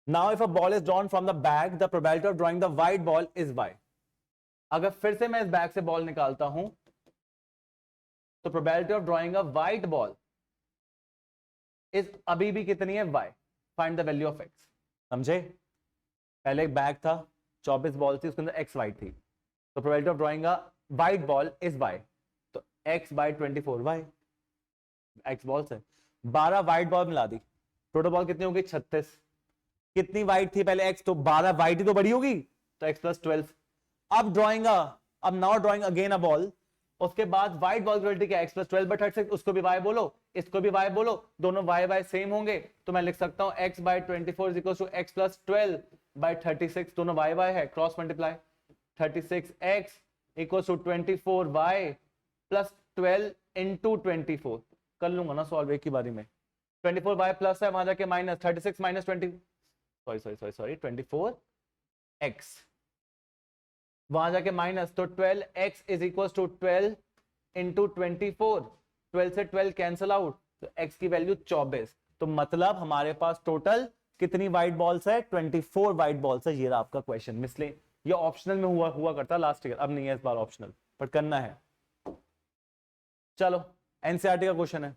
Now if a ball is drawn from the bag, the probability of drawing the white ball is y। अगर फिर से मैं इस बैग से बॉल निकालता हूं, तो probability of drawing a white ball is अभी भी कितनी है? y। Find the value of x। समझे? पहले एक बैग था, 24 बॉल थी, उसके अंदर x व्हाइट थी, तो probability of drawing a white ball is y, तो x/24 y। x बॉल्स है, 12 व्हाइट बॉल मिला दी, टोटल बॉल कितनी होगी? 36। कितनी व्हाइट थी पहले? x, तो 12 व्हाइट ही तो बड़ी होगी, तो x + 12। अब now drawing again a ball, उसके बाद व्हाइट बॉल की प्रोबेबिलिटी क्या है? x + 12/36। उसको भी y बोलो, इसको भी y बोलो, दोनों y सेम होंगे, तो मैं लिख सकता हूं x/24 is equal to x + 12/36। दोनों y है, cross multiply. 36x equal to 24y + 12 × 24। कर लूंगा ना सॉल्व एक की बारी में। 24y प्लस है, वहां जाके माइनस, 36 - 20, सॉरी 24x वहां जाके माइनस, तो 12x is equal to 12 into 24, 12 से 12 कैंसल आउट, तो x की वैल्यू 24। तो मतलब हमारे पास टोटल कितनी व्हाइट बॉल्स है? 24 व्हाइट बॉल्स है। ये रहा आपका क्वेश्चन। मिसले ये ऑप्शनल में हुआ करता लास्ट ईयर, अब नहीं है इस बार ऑप्शनल, पर करना है। चलो एनसीईआरटी का क्वेश्चन है।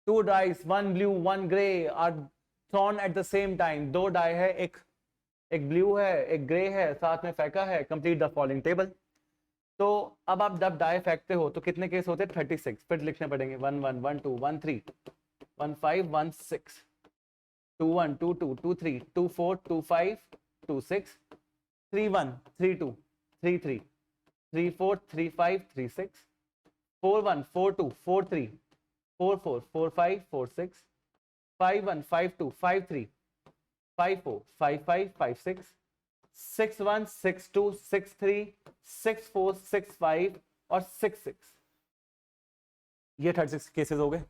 2 dice, 1 blue 1 grey are thrown at the same time. 2 die है, एक ब्लू है एक ग्रे है, साथ में फेंका है। Complete the following table. तो अब आप जब डाई फेंकते हो तो कितने केस होते हैं? 36। फिर लिखने पड़ेंगे 1 1 1 2 1 3 1 5 1 6 2 1 2 2 2 3 2 4 2 5 2 6 3 1 3 2 3 3 3 4 3 5 3 6 4 1 4 2 4 3 4 4 4 5 4 6 5 1 5 2 5 3 5 4 5 5 5 6 6 1 6 2 6 3 6 4 6 5 और 6 6। ये 36 केसेस हो गए।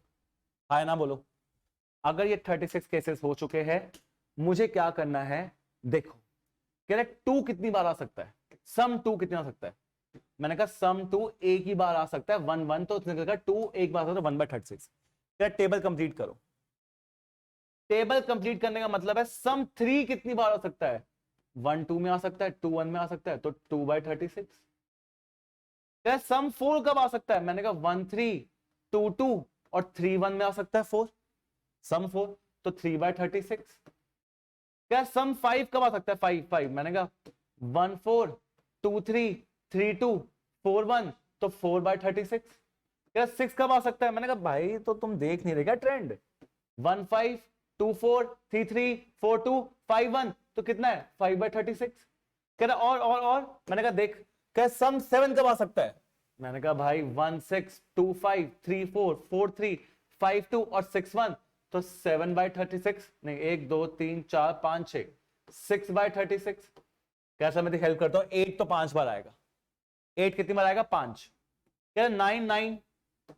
हाय ना बोलो। अगर ये 36 केसेस हो चुके हैं, मुझे क्या करना है? देखो कह रहे 2 कितनी बार आ सकता है, सम 2 कितना आ सकता है? मैंने कहा सम 2 एक ही बार आ सकता है 1 1, तो उसने कहा 2 एक बार आ सकता है 1/36। क्या टेबल कंप्लीट करो। टेबल कंप्लीट करने का मतलब है सम 3 कितनी बार आ सकता है? 1 2 में आ सकता है, 2 1 में आ सकता है, तो 2/36। क्या सम 4 कब आ सकता है? मैंने कहा 1 3 2 2 और 3 1 में आ सकता है 4, सम 4, तो 3/36। क्या सम 5 कब आ सकता है? 5 5, मैंने कहा 1 4 2 3 3 2 4 1, तो 4/36। क्या 6 कब आ सकता है? मैंने कहा भाई तो तुम देख नहीं रहे क्या ट्रेंड? 1 5 2 4 3 3 4 2 5 1, तो कितना है? 5/36। कह रहा और मैंने कहा देख, क्या सम 7 कब आ सकता है? मैंने कहा भाई 1 6 2 5 3 4 4 3 5 2 और 6 1, तो 7/36 नहीं, 1 2 3 4 5 6 6/36। कैसा मैं हेल्प करता हूं? 8 तो 5 बार आएगा। 8 कितनी बार आएगा? 5। क्या 9 9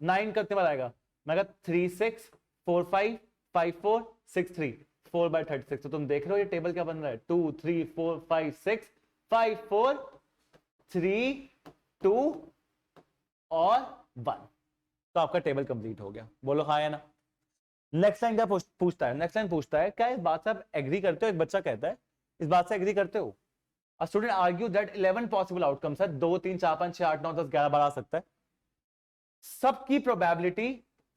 9 कितनी बार आएगा? मैं कहा 3 6 4 5 5 4 6 3 4/36। तो तुम देख रहे हो ये टेबल क्या बन रहा है? 2 3 4 5 6 5 4 3 2 और 1। तो आपका टेबल कंप्लीट हो गया। बोलो हाँ या ना। नेक्स्ट लाइन क्या पूछता है? नेक्स्ट लाइन पूछता है क्या इस बात से आप एग्री करते हो? एक बच्चा कहता है इस बात से एग्री करते हो? A student argue that 11 possible outcomes है, 2 3 4 5 6 8 9 10 11 बार आ सकता है, सबकी प्रोबेबिलिटी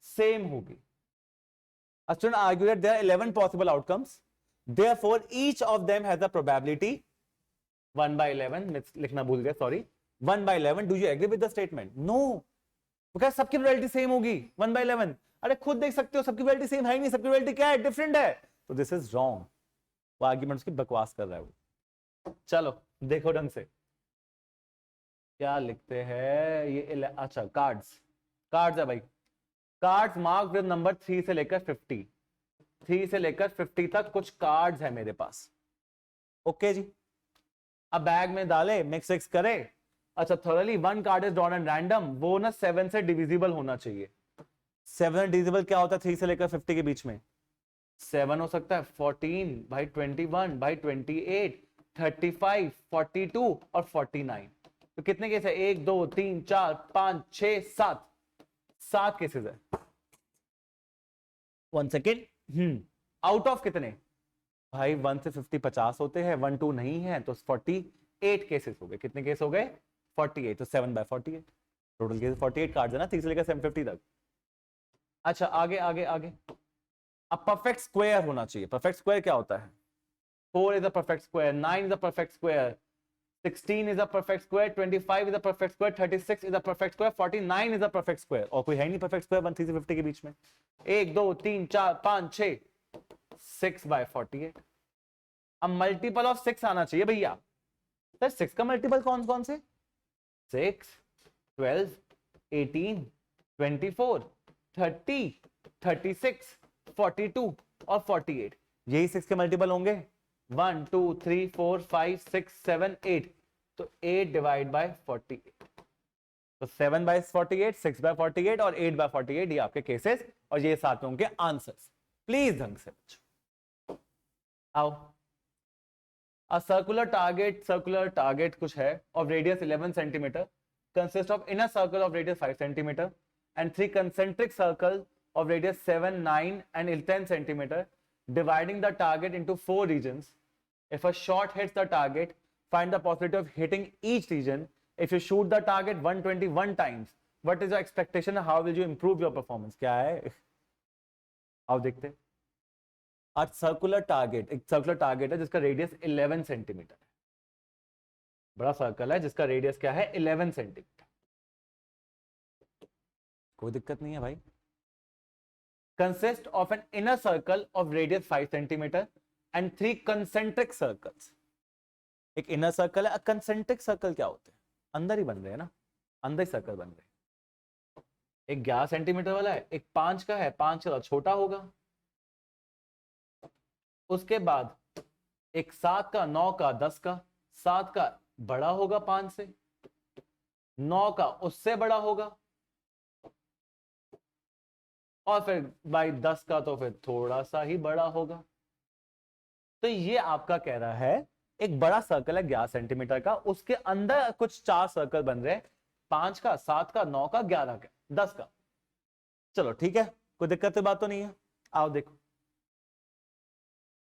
सेम होगी। A student argue that there are 11 possible outcomes, therefore each of them has a probability 1/11। लिखना भूल गया, sorry, 1/11। Do you agree with the statement? No, because सबकी probability same होगी 1/11। अरे खुद देख सकते हो सबकी प्रोबेबिलिटी सेम है ही नहीं, सबकी प्रोबेबिलिटी क्या है? डिफरेंट है। तो दिस इज रॉन्ग। वो आर्गुमेंट्स की बकवास कर रहा है वो। चलो देखो ढंग से क्या लिखते हैं ये। अच्छा कार्ड्स, कार्ड्स है भाई। कार्ड्स मार्क विद नंबर 3 से लेकर 50, 3 से लेकर 50 तक कुछ कार्ड्स है मेरे पास। ओके जी, अब बैग में डाले, मिक्स विक्स करे। अच्छा thoroughly one card is drawn and random, वो ना 7 से डिविजिबल होना चाहिए। 7 डिविजिबल क्या होता है 3 से लेकर 50 के बीच में? 7 हो सकता है, 14 भाई, 21 भाई, 28 35 42 और 49। तो कितने केस है? 1 2 3 4 5 6 7, 7 केसेस है। 1 सेकेंड, आउट ऑफ कितने भाई? 1 से 50 50 होते हैं, 1 2 नहीं है, तो 48 केसेस हो गए। कितने केस हो गए? 48। तो 7/48 टोटल केस 48 कार्ड है ना, 30 से लेकर 750 तक। अच्छा आगे आगे आगे। अब परफेक्ट स्क्वायर होना चाहिए। परफेक्ट स्क्वायर क्या होता है? 4 is a perfect square, 9 is a perfect square, 16 is a perfect square, 25 is a perfect square, 36 is a perfect square, 49 is a perfect square। और कोई है नहीं परफेक्ट स्क्वायर 1 3 से 50 के बीच में। 1 2 3 4 5 6 6/48। अब मल्टीपल ऑफ 6 आना चाहिए भैया। सर 6 का मल्टीपल कौन कौन से? 6 12 18 24 30 36 42 और 48, यही 6 के मल्टीपल होंगे। 1 2 3 4 5 6 7 8, तो 8 डिवाइड बाय 48, तो 7/48 6/48 और 8/48 ये आपके केसेस और ये साथ में उनके आंसर्स। प्लीज ढंग से बच्चों आओ। A circular target कुछ है of radius 11 centimeter consists of inner circle of radius 5 centimeter and 3 concentric circles of radius 7, 9 and 10 centimeter dividing the target into 4 regions. If a shot hits the target, find the possibility of hitting each region. If you shoot the target 121 times, what is your expectation? How will you improve your performance? क्या है? आओ देखते हैं. एक circular target है जिसका radius 11 centimetre है. बड़ा सर्कल है जिसका रेडियस क्या है? 11 सेंटीमीटर. कोई दिक्कत नहीं है भाई. Consist of an inner circle of radius 5 centimetre and 3 concentric circles. एक इनर सर्कल है. कंसेंट्रिक सर्कल क्या होते हैं? अंदर ही बन रहे हैं ना, अंदर ही सर्कल बन रहे हैं. एक 11 सेंटीमीटर वाला है, एक 5 का है. 5 का छोटा होगा. उसके बाद एक 7 का, 9 का, 10 का. 7 का बड़ा होगा 5 से, 9 का उससे बड़ा होगा, और फिर भाई 10 का तो फिर थोड़ा सा ही बड़ा होगा. तो ये आपका कह रहा है एक बड़ा सर्कल है 11 सेंटीमीटर का, उसके अंदर कुछ 4 सर्कल बन रहे हैं. 5 का, 7 का, 9 का, 11 का, 10 का. चलो ठीक है, कोई दिक्कत की बात तो नहीं है. आओ देखो.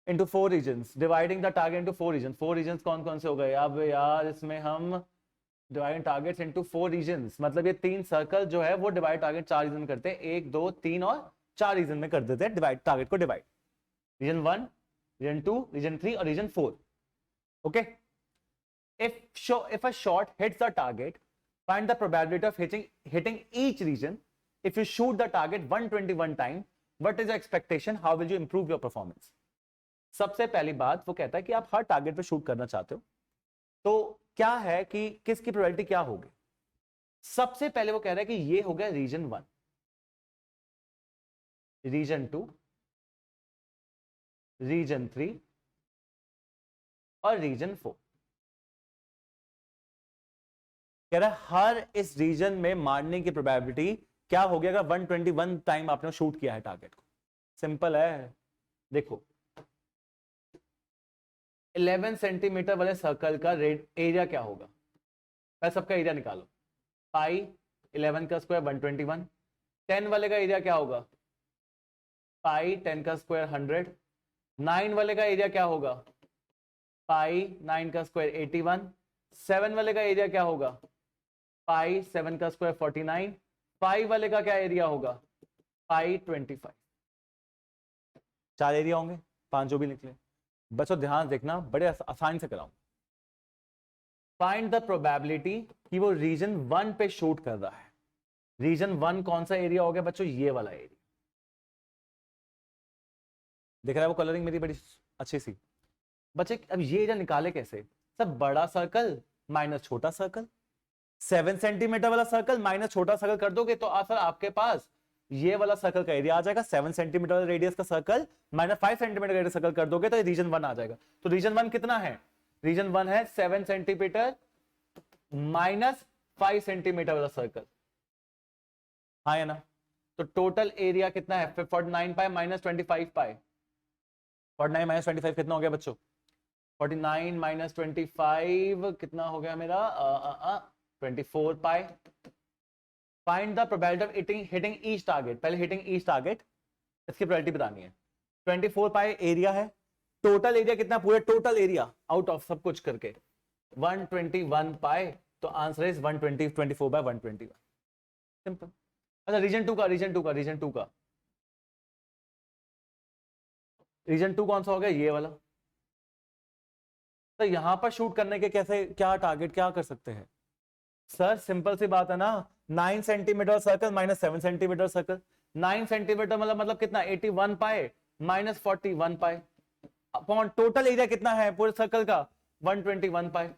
into 4 regions, dividing the target into 4 regions. 4 regions कौन कौन से हो गए? अब यार इसमें हम dividing targets into 4 regions, मतलब ये 3 सर्कल जो है वो डिवाइड टारगेट 4 रीजन करते हैं. 1, 2, 3 और 4 रीजन में कर देते हैं डिवाइड टारगेट को. डिवाइड रीजन 1, रीजन 2, रीजन 3 और region 4. Okay. If a shot hits the target, find the probability of hitting each region. If you shoot the target 121 times, what is your expectation? How will you improve your performance? सबसे पहली बात वो कहता है कि आप हर target पे shoot करना चाहते हो, तो क्या है कि किसकी प्रोबेबिलिटी क्या होगी? सबसे पहले वो कह रहा है कि ये हो गया रीजन 1, रीजन 2, रीजन 3 और रीजन 4. कह रहा है हर इस रीजन में मारने की प्रोबेबिलिटी क्या हो गया? 121 टाइम आपने शूट किया है टारगेट को. सिंपल है. देखो 11 सेंटीमीटर वाले सर्कल का एरिया क्या होगा? पहले सबका एरिया निकालो. पाई 11 का स्क्वायर 121. 10 वाले का एरिया क्या होगा? पाई 10 का स्क्वायर 100. 9 वाले का एरिया क्या होगा? पाई 9 का स्क्वायर 81. 7 वाले का एरिया क्या होगा? पाई 7 का स्क्वायर 49. 5 वाले का क्या एरिया होगा? पाई 25. 4 एरिया होंगे, 5 जो भी निकले. बच्चों ध्यान देखना, बड़े आसानी से कराऊं. फाइंड द प्रोबेबिलिटी कि वो रीजन 1 पे शूट कर रहा है. रीजन 1 कौन सा एरिया हो गया बच्चों? ये वाला एरिया. देख रहा है वो कलरिंग मेरी बड़ी अच्छी सी. बच्चे अब ये एरिया निकाले कैसे? सब बड़ा सर्कल माइनस छोटा सर्कल. 7 सेंटीमीटर वाला सर्कल माइनस छोटा सर्कल कर दोगे तो सर आपके पास ये वाला सर्कल का एरिया आ जाएगा. 7 सेंटीमीटर रेडियस का circle minus 5 centimetre radius circle कर दोगे तो ये रीजन 1 आ जाएगा. तो रीजन 1 कितना है? रीजन 1 है 7 सेंटीमीटर माइनस 5 सेंटीमीटर वाला सर्कल. हाँ है ना? तो टोटल एरिया कितना है? 49 पाई माइनस 25 पाई. 49 माइनस 25 कितना हो गया बच्चों? 49 माइनस 25 कितना हो गया मेरा? 24 pi. Find the probability of hitting each target. पहले हिटिंग ईच टारगेट, इसकी प्रोबेबिलिटी बतानी है. 24 पाई एरिया है. टोटल एरिया कितना? पूरे टोटल एरिया आउट ऑफ सब कुछ करके 121 पाई. तो आंसर इज 120. 24 बाय 121. सिंपल. अच्छा रीजन 2 का, रीजन 2 का, रीजन 2 का, रीजन 2 कौन सा हो गया? ये वाला. तो यहां पर शूट करने के कैसे, क्या टारगेट क्या कर सकते हैं सर? सिंपल सी बात है ना. 9 centimetre circle minus 7 centimetre circle. 9 centimetre मतलब कितना? 81 पाए माइनस 41 पाए अपॉन टोटल एरिया कितना है पूरे सर्कल का? 121 पाए.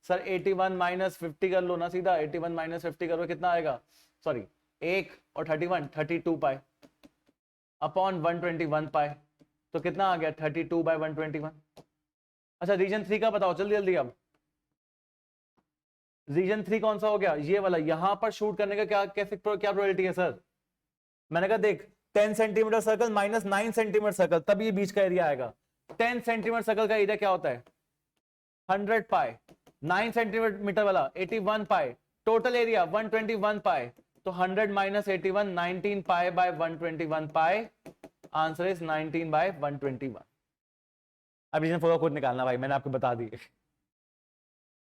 सर 81 माइनस 50 कर लो ना सीधा. 81 माइनस 50 करो कितना आएगा? सॉरी 1 और 31 32 पाए अपॉन 121 पाए. तो कितना आ गया? 32 बाय 121. अच्छा रीजन 3 का बताओ जल्दी जल्दी. अब रीजन 3 कौन सा हो गया? ये वाला. यहां पर शूट करने का क्या कैसे क्या प्रोबेबिलिटी है सर? मैंने कहा देख 10 centimetre circle minus 9 centimetre circle, तब ये बीच का एरिया आएगा. 10 सेंटीमीटर सर्कल का एरिया क्या होता है? 100 पाई, 9 सेंटीमीटर वाला 81 पाई, टोटल एरिया 121 पाई, तो 100 minus 81, 19 pi by 121 pi, answer is 19 by 121। अब रीजन फोर का खुद निकालना भाई, मैंने आपको बता दी।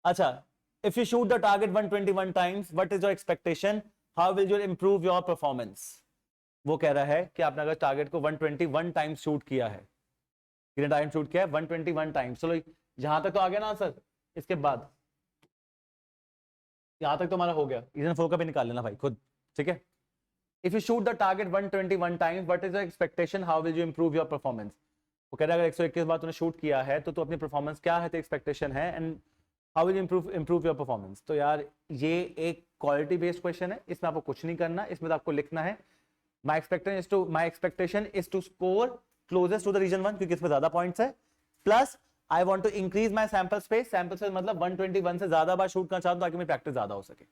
अच्छा, if you shoot the target 121 times, what is your expectation, how will you improve your performance. वो कह रहा है कि आपने अगर टारगेट को 121 टाइम्स शूट किया है, कितने टाइम शूट किया है, 121 टाइम्स। चलो यहां तक तो आ गया ना आंसर, इसके बाद यहां तक तो हमारा हो गया। रीजन फोर का भी निकाल लेना भाई खुद, ठीक है। If you shoot the target 121 times, what is the expectation, how will you improve your performance. वो कह रहा है अगर 121 बार तूने शूट किया है तो अपनी परफॉर्मेंस क्या है, तो एक्सपेक्टेशन है, and how will improve your performance. तो यार ये एक क्वालिटी बेस्ड क्वेश्चन है, इसमें आपको कुछ नहीं करना, इसमें तो आपको लिखना है my expectation is to score closest to the region 1, क्योंकि इसमें ज्यादा पॉइंट्स है, plus I want to increase my sample space. Sample space मतलब 121 से ज्यादा बार शूट करना चाहता हूं ताकि मेरी प्रैक्टिस ज्यादा हो सके।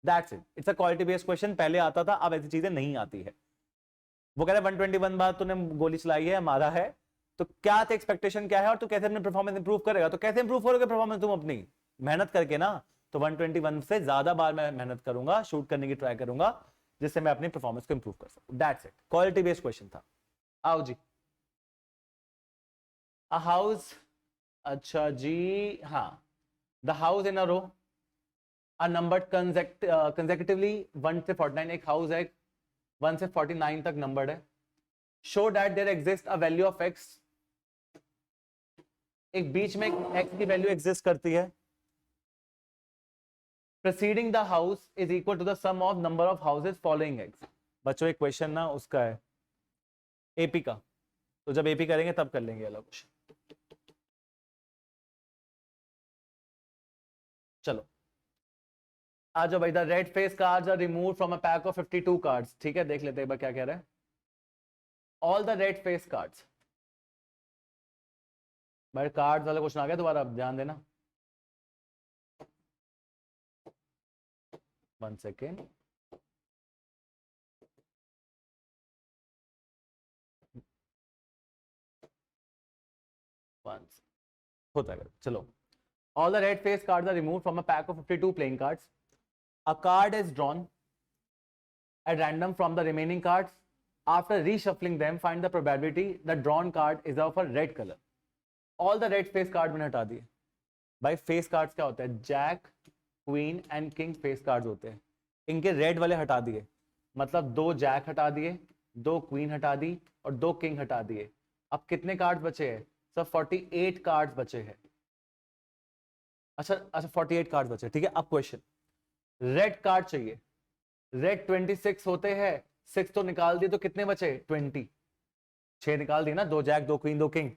That's it, it's a quality based question. पहले आता था, अब ऐसी चीजें नहीं आती है। वो कह रहा है 121 बार तूने गोली चलाई है, मारा है, तो क्या एक्सपेक्टेशन क्या है और तू कैसे अपने परफॉर्मेंस इंप्रूव करेगा। तो कैसे इंप्रूव करोगे परफॉर्मेंस तुम अपनी, मेहनत करके ना। तो 121 से ज्यादा बार मैं मेहनत करूंगा, शूट करने की ट्राई करूंगा, जिससे मैं अपनी परफॉर्मेंस को इंप्रूव कर सकूं। That's it, quality based question था। आओ जी, अ हाउस, अच्छा जी हाँ, the house in a row are numbered consecutively 1 से 49, एक हाउस है 1 से 49 तक नंबर्ड है। Show that there exist a value of x, एक बीच में एक्स की वैल्यू एग्जिस्ट करती है। Preceding the house is equal to the sum of number of houses following x. बच्चों एक क्वेश्चन ना उसका है एपी का, तो जब एपी करेंगे तब कर लेंगे अलग क्वेश्चन। चलो आ जाओ भाई। The red face cards are remove from a pack of 52 cards. ठीक है, देख लेते हैं एक बार क्या कह रहा है। All the red face cards, भाई कार्ड्स वाला क्वेश्चन आ गया दोबारा, अब ध्यान देना। 1 सेकेंड, होता है। चलो, all the red face cards are removed from a pack of 52 playing cards. A card is drawn at random from the remaining cards. After reshuffling them, find the probability the drawn card is of a red color. All the red face card मैंने हटा दिए। भाई face cards क्या होता है, jack, queen and king face cards होते हैं। इनके रेड वाले हटा दिए, मतलब 2 जैक हटा दिए, 2 क्वीन हटा दी और 2 किंग हटा दिए। अब कितने कार्ड्स बचे हैं, सब 48 कार्ड्स बचे हैं। अच्छा 48 कार्ड बचे, ठीक है। अब क्वेश्चन, रेड कार्ड चाहिए, रेड 26 होते हैं, 6 तो निकाल दिए, तो कितने बचे 20, 6 निकाल दिए ना, 2 jack 2 queen 2 king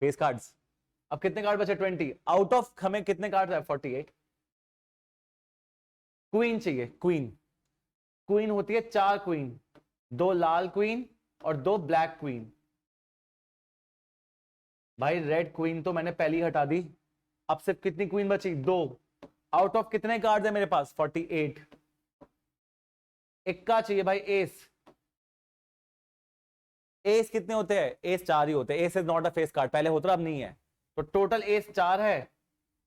face cards. अब कितने कार्ड बचे 20, आउट ऑफ हमें कितने कार्ड है 48। क्वीन चाहिए, क्वीन, क्वीन होती है 4 क्वीन, 2 लाल क्वीन और 2 ब्लैक क्वीन। भाई रेड क्वीन तो मैंने पहली हटा दी, अब सिर्फ कितनी क्वीन बची, 2, आउट ऑफ कितने कार्ड है मेरे पास 48। इक्का चाहिए भाई, एस, एस कितने होते हैं, एस 4 ही होते हैं। S is not a face card, पहले होता अब नहीं है, तो टोटल एस 4 है।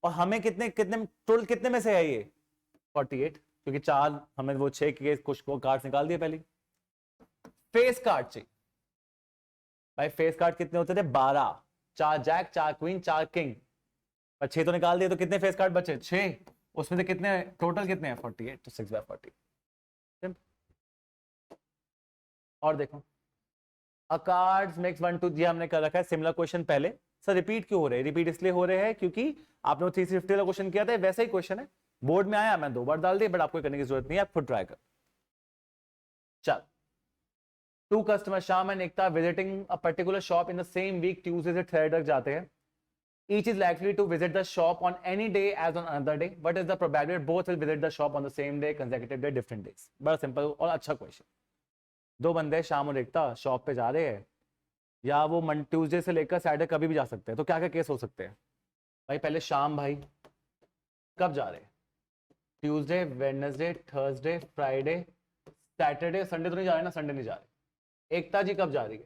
और हमें कितने कितने टोटल कितने में से है ये 48, क्योंकि 4 हमें वो 6 के कुछ को कार्ड निकाल दिए पहले। फेस कार्ड चाहिए भाई, फेस कार्ड कितने होते थे 12, 4 जैक 4 क्वीन 4 किंग, और 6 तो निकाल दिए, तो कितने फेस कार्ड बचे 6, उसमें से कितने टोटल कितने हैं 48, तो 6/40। और देखो, अ कार्ड्स मेक्स 1 2 जी हमने कर रखा है, सिमिलर क्वेश्चन पहले। सर रिपीट क्यों हो रहे हैं, रिपीट इसलिए हो रहे हैं क्योंकि आपने 350 वाला क्वेश्चन किया था, वैसा ही क्वेश्चन है, बोर्ड में आया, मैं 2 बार डाल दिया, बट आपको करने की जरूरत नहीं है, आप खुद ट्राई कर। चल, 2 customers Sham and Ekta visiting a particular shop in the same week, Tuesday से Thursday तक जाते हैं। Each is likely to visit the shop on any day as on another day. What is the probability that both will visit the shop on the same day, consecutive day, different days? बड़ा simple और अच्छा question. 2 बंदे शाम और एकता shop पे जा रहे हैं, या वो ट्यूसडे से लेकर सैटरडे कभी भी जा सकते हैं, तो क्या क्या केस हो सकते हैं भाई। पहले शाम, भाई कब जा रहे हैं, Tuesday, Wednesday, Thursday, Friday, Saturday, Sunday तो नहीं जा रहे ना, संडे नहीं जा रहे। एकता जी कब जा रही है,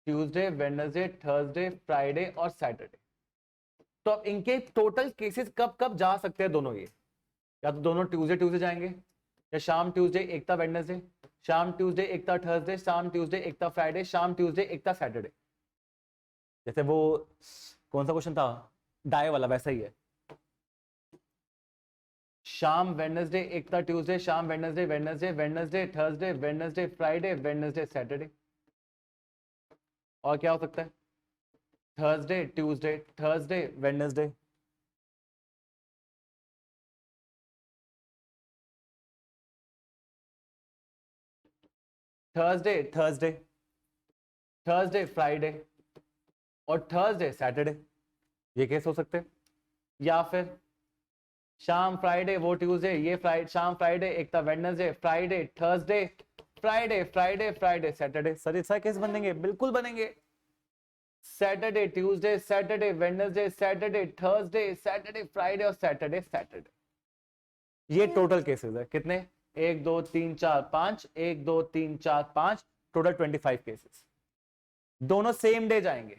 ट्यूसडे, वेडनेसडे, थर्सडे, फ्राइडे और सैटरडे। तो अब इनके टोटल केसेस कब कब जा सकते हैं दोनों ये, या तो दोनों ट्यूसडे ट्यूसडे जाएंगे, या शाम ट्यूसडे एक था वेडनेसडे, शाम ट्यूसडे एक था थर्सडे, शाम ट्यूसडे एक था फ्राइडे, शाम ट्यूसडे एक था सैटरडे। जैसे वो कौन सा क्वेश्चन था डाई वाला, वैसा ही है। शाम वेडनेसडे एक था ट्यूसडे, शाम Wednesday Wednesday Wednesday Thursday Wednesday Friday Wednesday Saturday. और क्या हो सकता है, Thursday Tuesday Thursday Wednesday, Thursday Thursday Thursday Friday और थर्सडे सैटरडे। ये केस हो सकते हैं। या फिर शाम फ्राइडे वो ट्यूसडे, ये फ्राइडे शाम फ्राइडे एक था Wednesday Friday Thursday Friday Friday Friday Saturday. Sir ऐसा केस बनेंगे, बिल्कुल बनेंगे। Saturday Tuesday Saturday Wednesday Saturday Thursday Saturday Friday और सैटरडे सैटरडे। ये टोटल केसेस है कितने, 1 2 3 4 5, 1 2 3 4 5, टोटल 25 केसेस। दोनों सेम डे जाएंगे।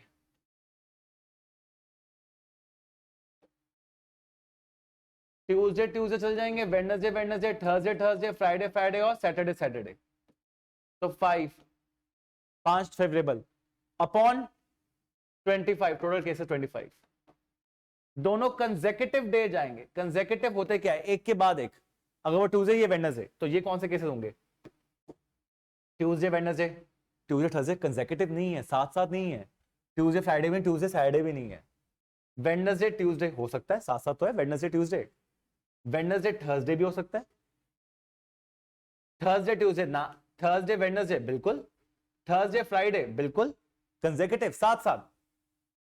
ट्यूसडे ट्यूसडे चल जाएंगे, Wednesday Wednesday Thursday Thursday Friday Friday और सैटरडे सैटरडे। तो 5 फेवरेबल अपॉन 25, टोटल केसेस 25। दोनों कंसेक्यूटिव डे जाएंगे। कंसेक्यूटिव होते क्या है, एक के बाद एक। अगर वो ट्यूसडे ये वेडनेसडे, तो ये कौन से केसेस होंगे, Tuesday Wednesday Tuesday Thursday consecutive नहीं है, साथ साथ नहीं है। ट्यूसडे फ्राइडे भी, ट्यूसडे सैटरडे भी नहीं है। वेडनेसडे ट्यूसडे हो सकता है, साथ साथ तो है वेडनेसडे ट्यूसडे। वेडनेसडे थर्सडे भी हो सकता है, थर्सडे ट्यूसडे ना, थर्सडे वेडनेसडे बिल्कुल, थर्सडे फ्राइडे बिल्कुल कंसेक्यूटिव साथ साथ।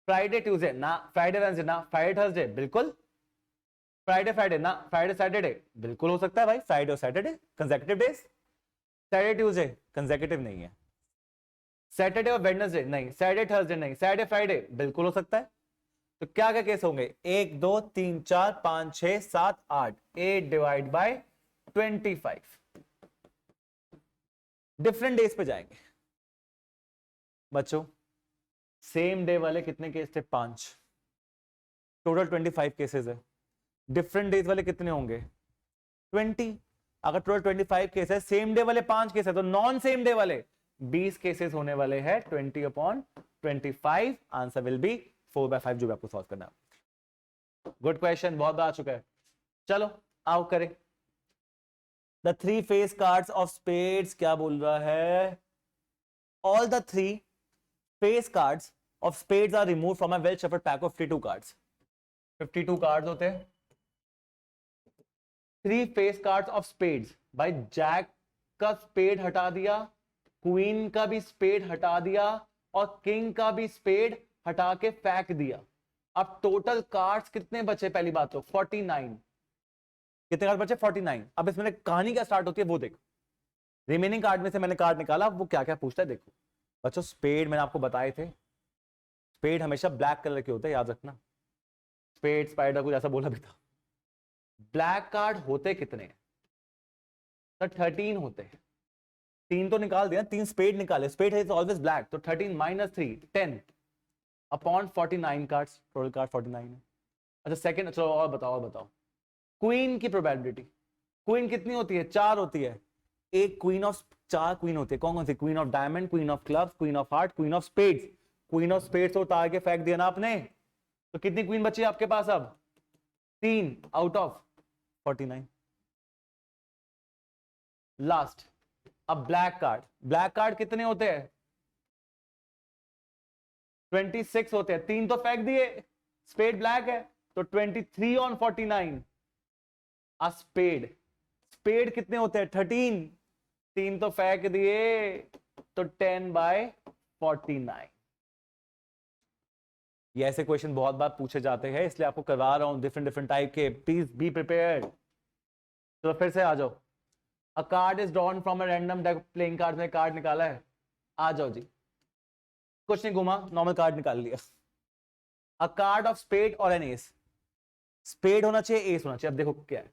फ्राइडे ट्यूसडे ना, फ्राइडे वेडनेसडे ना, फ्राइडे थर्सडे बिल्कुल, फ्राइडे फ्राइडे ना, फ्राइडे सैटरडे बिल्कुल हो सकता है भाई, फ्राइडे और Saturday consecutive days. Saturday Tuesday consecutive नहीं है। सैटरडे और वेडनेसडे नहीं, सैटरडे थर्सडे नहीं, सैटरडे फ्राइडे बिल्कुल हो सकता है। तो क्या क्या केस होंगे, 1 2 3 4 5 6 7 8, 8 डिवाइड बाय 25, डिफरेंट डेज पे जाएंगे। बच्चों सेम डे वाले कितने केस थे, 5, टोटल 25 केसेस है। डिफरेंट डेज वाले कितने होंगे, 20। अगर टोटल 25 केस है, सेम डे वाले 5 केस है, तो नॉन सेम डे वाले 20 केसेस होने वाले हैं। 20 अपॉन 25, आंसर विल बी 4/5, जो भी आपको सॉल्व करना है। गुड क्वेश्चन, बहुत बार आ चुका है। चलो आओ करें। The 3 face cards of spades, क्या बोल रहा है, all the 3 face cards of spades are remove from a well shuffled pack of 52 cards. 52 cards होते हैं। 3 फेस कार्ड्स ऑफ स्पेड्स, भाई जैक का स्पेड हटा दिया, क्वीन का भी स्पेड हटा दिया और किंग का भी स्पेड हटा के फेंक दिया। अब टोटल कार्ड्स कितने बचे, पहली बात तो 49। कितने कार्ड बचे, 49। अब इसमें कहानी क्या स्टार्ट होती है वो देखो। रिमेनिंग कार्ड में से मैंने कार्ड निकाला, वो क्या क्या पूछता है देखो। बच्चों स्पेड मैंने आपको बताए थे, स्पेड हमेशा ब्लैक कलर के होते हैं, याद रखना। स्पेड स्पाइडर कुछ ऐसा बोला भी था। ब्लैक कार्ड होते कितने हैं, तो 13 होते हैं। 3 तो निकाल दिया, 3 स्पेड निकाले, स्पेड है ऑलवेज ब्लैक, तो 13 - 3 10 अपॉन 49 कार्ड्स, टोटल कार्ड 49 है। अच्छा सेकंड, चलो और बताओ, और बताओ। क्वीन की प्रोबेबिलिटी, क्वीन कितनी होती है, 4 होती है। एक क्वीन ऑफ, 4 क्वीन होती है, कौन कौन सी, queen of diamond, queen of clubs, queen of heart, queen of spades. Queen of spades तो उतार के फेंक दिया ना आपने, तो कितनी क्वीन बची आपके पास अब, 3 आउट ऑफ 49। लास्ट, अब ब्लैक कार्ड, ब्लैक कार्ड कितने होते हैं, 26 होते हैं। 3 तो फेंक दिए, स्पेड ब्लैक है, तो 23 ऑन 49। आ स्पेड, स्पेड कितने होते हैं, 13, 3 तो फेंक दिए, तो 10/49। ये ऐसे क्वेश्चन बहुत बार पूछे जाते हैं, इसलिए आपको करवा रहा हूं डिफरेंट डिफरेंट टाइप के, प्लीज बी प्रिपेयर्ड। तो फिर से आ जाओ। अ card is drawn from a random deck, playing card में कार्ड निकाला है, आ जाओ जी, कुछ नहीं घुमा, नॉर्मल कार्ड निकाल लिया। अ कार्ड ऑफ स्पेड और एन एस, स्पेड होना चाहिए, एस होना चाहिए। अब देखो क्या है,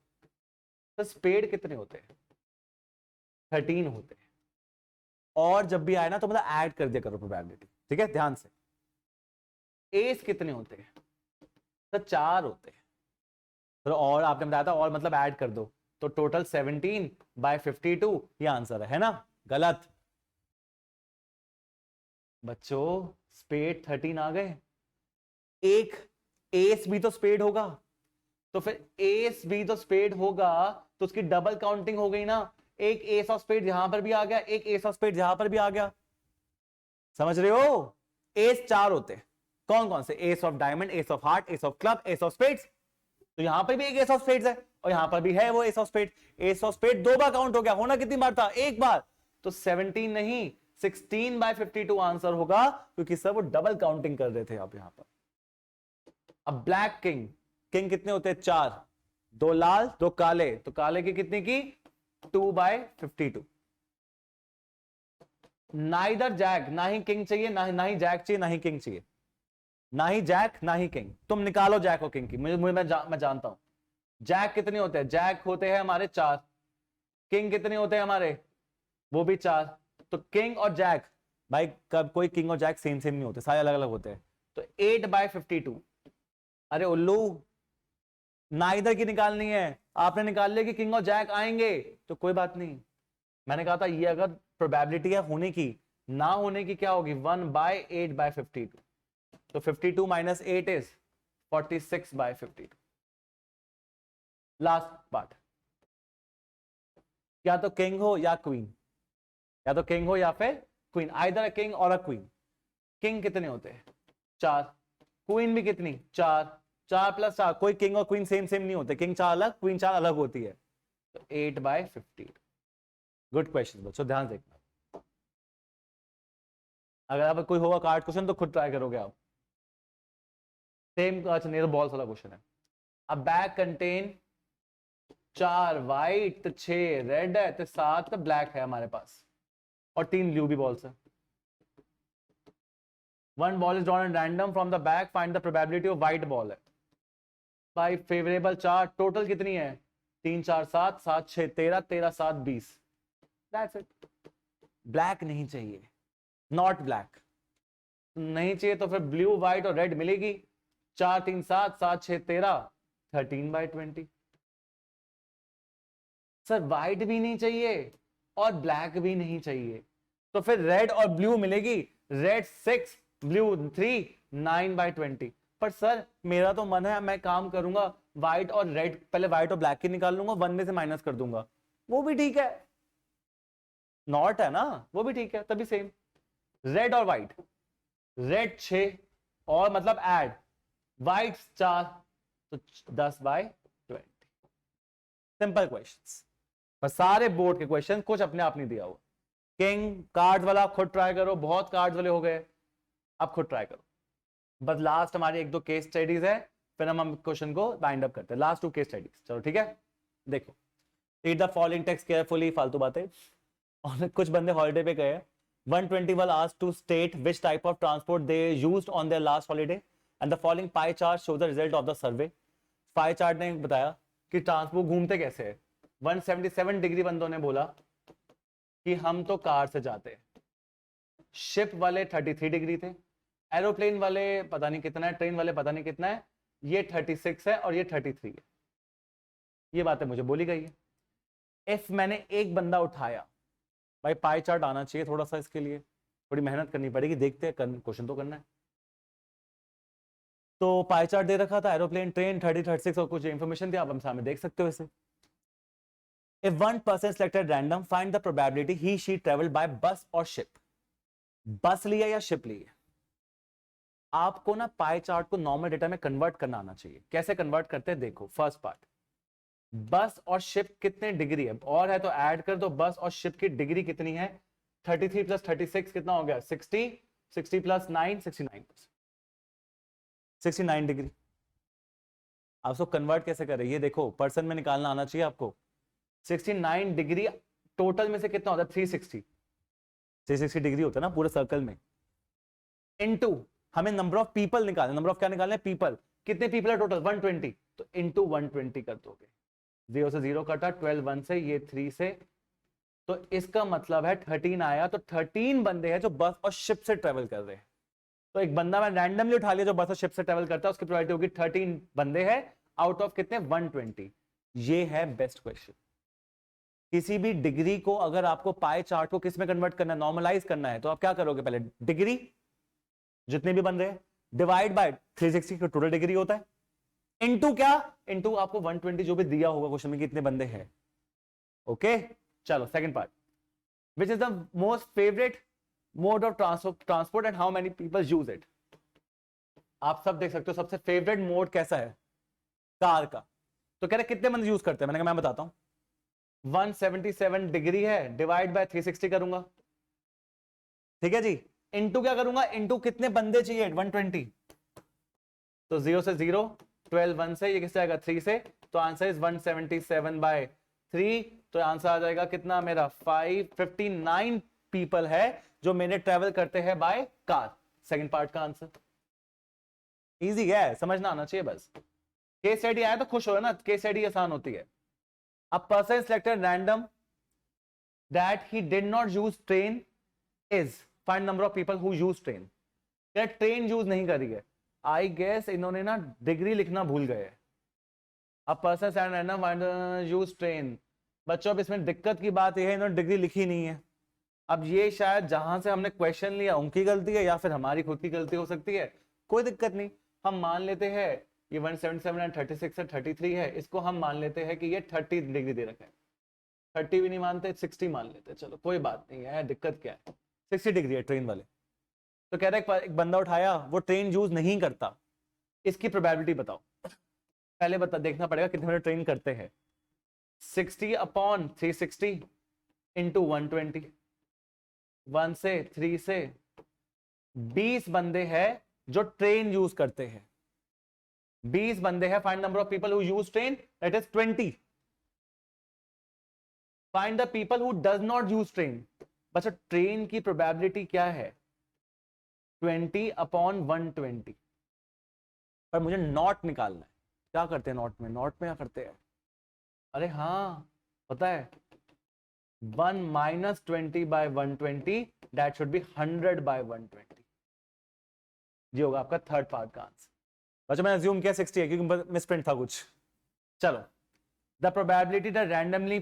तो स्पेड कितने होते हैं, 13 होते हैं। और जब भी आए ना तो मतलब ऐड कर दिया करो प्रोबेबिलिटी, ठीक है, ध्यान से। एस कितने होते हैं, तो 4 होते हैं। तो और आपने बताया था और मतलब ऐड कर दो, तो टोटल 17/52 ये आंसर है ना? गलत बच्चों, स्पेड 13 आ गए। एक एस भी तो स्पेड होगा, तो फिर एस भी तो स्पेड होगा, तो उसकी डबल काउंटिंग हो गई ना। एक एस ऑफ स्पेड यहां पर भी आ गया, एक एस ऑफ स्पेड यहां पर भी आ गया। समझ रहे हो? एस 4 होते हैं। कौन कौन से? S of diamond, S of heart, S of club, S of spades. तो यहां पर भी एक एस ऑफ स्पेड्स है और यहां पर भी है वो ace of spade. Ace of spade 2 बार काउंट हो गया, होना कितनी बार था? एक बार। तो 17 नहीं, 16/52 आंसर होगा, क्योंकि सब वो डबल काउंटिंग कर रहे थे आप यहां पर। अब ब्लैक किंग, किंग कितने होते हैं? 4, 2 लाल 2 काले, तो काले की कितने की? 2/52। नाइदर जैक, ना ही किंग चाहिए, ना ही जैक चाहिए, ना ही किंग चाहिए, ना ही जैक ना ही किंग। तुम निकालो जैक और किंग की, मैं जानता हूं। जैक कितने होते हैं? जैक होते हैं हमारे 4। किंग कितने होते हैं हमारे? वो भी 4। तो किंग और जैक, भाई कब कोई किंग और जैक सेम सेम नहीं होते, सारे अलग अलग होते हैं। तो 8/52। अरे उल्लू, नाइदर की निकालनी है, आपने निकाल लिया कि किंग और जैक आएंगे, तो कोई बात नहीं। मैंने कहा था ये अगर प्रोबेबिलिटी है होने की, ना होने की क्या होगी? 1/8/52। तो 52 - 8 इज 46/52। लास्ट पार्ट, या तो किंग हो या क्वीन, या तो किंग हो या फिर क्वीन, आइदर अ किंग और अ क्वीन। किंग कितने होते हैं? 4। क्वीन भी कितनी? 4। 4 + 4, कोई किंग और क्वीन सेम सेम नहीं होते, किंग 4 अलग, क्वीन 4 अलग होती है। तो 8/50। गुड क्वेश्चन बच्चों, ध्यान देखना। अगर आप कोई होगा कार्ड क्वेश्चन तो खुद ट्राई करोगे आप। सेम, अच्छा नहीं तो बॉल्स वाला क्वेश्चन है। अब बैग कंटेन 4 व्हाइट, तो 6 रेड है, तो 7 ब्लैक है हमारे पास, और 3 ब्लू भी बॉल्स है। One ball is drawn at random from the bag, find the probability of white ball है। भाई फेवरेबल चार्ट टोटल कितनी है? 3 4 7, 7 6 13, 13 7 20। That's it. ब्लैक नहीं चाहिए, नॉट ब्लैक नहीं चाहिए, तो फिर ब्लू व्हाइट और रेड मिलेगी। 4 3 7, 7 6 13, 13/20। सर व्हाइट भी नहीं चाहिए और ब्लैक भी नहीं चाहिए, तो फिर रेड और ब्लू मिलेगी। Red 6, blue 3, 9/20। पर सर मेरा तो मन है, मैं काम करूंगा व्हाइट और रेड, पहले व्हाइट और ब्लैक की निकाल लूंगा, 1 में से माइनस कर दूंगा, वो भी ठीक है। नॉट है ना, वो भी ठीक है, तभी सेम। रेड और व्हाइट, रेड 6 और मतलब ऐड व्हाइट 4, तो 10/20। सिंपल क्वेश्चंस, पर सारे बोर्ड के क्वेश्चन कुछ अपने आप नहीं दिया हुआ। किंग कार्ड वाला खुद ट्राई करो, बहुत कार्ड वाले हो गए, अब खुद ट्राई करो। बस लास्ट हमारी 1-2 केस स्टडीज है, फिर हम क्वेश्चन को बाइंड अप करते हैं। लास्ट 2 केस स्टडीज, चलो ठीक है। देखो, read the following text carefully, फालतू बातें। और कुछ बंदे हॉलिडे पे गए, 120 was asked to state which type of transport they used on their last holiday and the following pie chart shows the result of the survey। Pie chart ने बताया कि ट्रांसपोर्ट घूमते कैसे है। 177 डिग्री बंदों ने बोला कि हम तो कार से जाते हैं, शिप वाले 33 डिग्री थे, एरोप्लेन वाले पता नहीं कितना है, ट्रेन वाले पता नहीं कितना है, ये 36 है और ये 33 है। ये बातें मुझे बोली गई है। इफ मैंने एक बंदा उठाया, भाई पाई चार्ट आना चाहिए थोड़ा सा, इसके लिए थोड़ी मेहनत करनी पड़ेगी, देखते हैं, क्वेश्चन तो करना है। तो पाई चार्ट दे रखा था, एरोप्लेन, ट्रेन, 30 36 और कुछ इंफॉर्मेशन थी, आप हम सामने देख सकते हो इसे। If one person selected random, find the probability he she traveled by bus or ship। बस लिया या शिप लिया, आपको ना पाई चार्ट को नॉर्मल डेटा में कन्वर्ट करना आना चाहिए। कैसे कन्वर्ट करते हैं देखो। फर्स्ट पार्ट, बस और शिप कितने डिग्री है, और है तो ऐड कर दो। बस और शिप की डिग्री कितनी है? 33 + 36 कितना हो गया? 60, 60 + 9 69, 69 डिग्री। आप उसको कन्वर्ट कैसे करें, ये देखो, पर्सन में निकालना आना चाहिए आपको। 69 डिग्री टोटल में से कितना होता है? 360 डिग्री होता है ना पूरे सर्कल में, इनटू हमें नंबर ऑफ पीपल निकालना। नंबर ऑफ क्या निकालना है? पीपल। कितने पीपल है टोटल? 120, तो इनटू 120 कर दोगे। 0 से 0 कटा, 12 1 से, ये 3 से, तो इसका मतलब है 13 आया। तो 13 बंदे हैं जो बस और शिप से ट्रेवल कर रहे हैं। तो एक बंदा मैं रैंडमली उठा लिया जो बस और शिप से ट्रेवल करता है, उसकी प्रोबेबिलिटी होगी 13 बंदे हैं आउट ऑफ कितने 120। ये है बेस्ट क्वेश्चन। किसी भी डिग्री को अगर आपको पाई चार्ट को किस में कन्वर्ट करना है, नॉर्मलाइज करना है, तो आप क्या करोगे, पहले डिग्री जितने भी बन रहे हैं डिवाइड बाय 360 का टोटल डिग्री होता है, इनटू क्या, इनटू आपको 120 जो भी दिया होगा क्वेश्चन में कितने बंदे हैं। ओके चलो second part, which is the most favourite mode of transport and how many people use it. आप सब देख सकते हो सबसे फेवरेट मोड कैसा है, कार का। तो कह रहे कितने बंदे यूज करते हैं, मैंने कहा मैं बताता हूं। 177 डिग्री है, डिवाइड बाय 360 करूंगा, ठीक है जी, इनटू क्या करूंगा, इनटू कितने बंदे चाहिए 120, तो 0 से 0, 12 1 से, ये किससे आएगा 3 से, तो आंसर इज 177 बाय 3, तो आंसर आ जाएगा कितना मेरा 559 पीपल है जो मेरे ट्रेवल करते हैं बाय कार। सेकंड पार्ट का आंसर इजी है, समझना आना चाहिए बस। केस स्टडी आया तो खुश हो ना, केस स्टडी आसान होती है। A person selected random that he did not use train is find number of people who use train। क्या ट्रेन यूज नहीं करी है, आई गेस इन्होंने ना डिग्री लिखना भूल गए। अब person selected random find use train, बच्चों अब इसमें दिक्कत की बात यह है इन्होंने डिग्री लिखी नहीं है। अब ये शायद जहां से हमने क्वेश्चन लिया उनकी गलती है या फिर हमारी खुद की गलती हो सकती है, कोई दिक्कत नहीं, हम मान लेते हैं ये 177 एंड 36 है 33 है, इसको हम मान लेते हैं कि ये 30 डिग्री दे रखा है। 30 भी नहीं मानते 60 मान लेते, चलो कोई बात नहीं है, दिक्कत क्या है, 60 डिग्री है ट्रेन वाले। तो कह रहा है एक बंदा उठाया वो ट्रेन यूज नहीं करता, इसकी प्रोबेबिलिटी बताओ। पहले बता देखना पड़ेगा कितने बंदे ट्रेन करते हैं, 60 अपॉन 360 इंटू 120, 1 से 3 से 20 बंदे हैं जो ट्रेन यूज करते हैं, 20 बंदे हैं। Find number of people who use train, that is 20। Find the people who does not use train. बच्चा ट्रेन की प्रोबेबिलिटी क्या है 20 अपॉन 120, पर मुझे नॉट निकालना है। क्या करते हैं नॉट में, नॉट में क्या करते हैं, अरे हाँ पता है 1 minus 20 by 120 that should be 100 by 120। ये होगा आपका थर्ड पार्ट का आंसर। बच्चा मैंने अज्यूम किया 60 है क्योंकि मिसप्रिंट था कुछ। चलो, the probability that randomly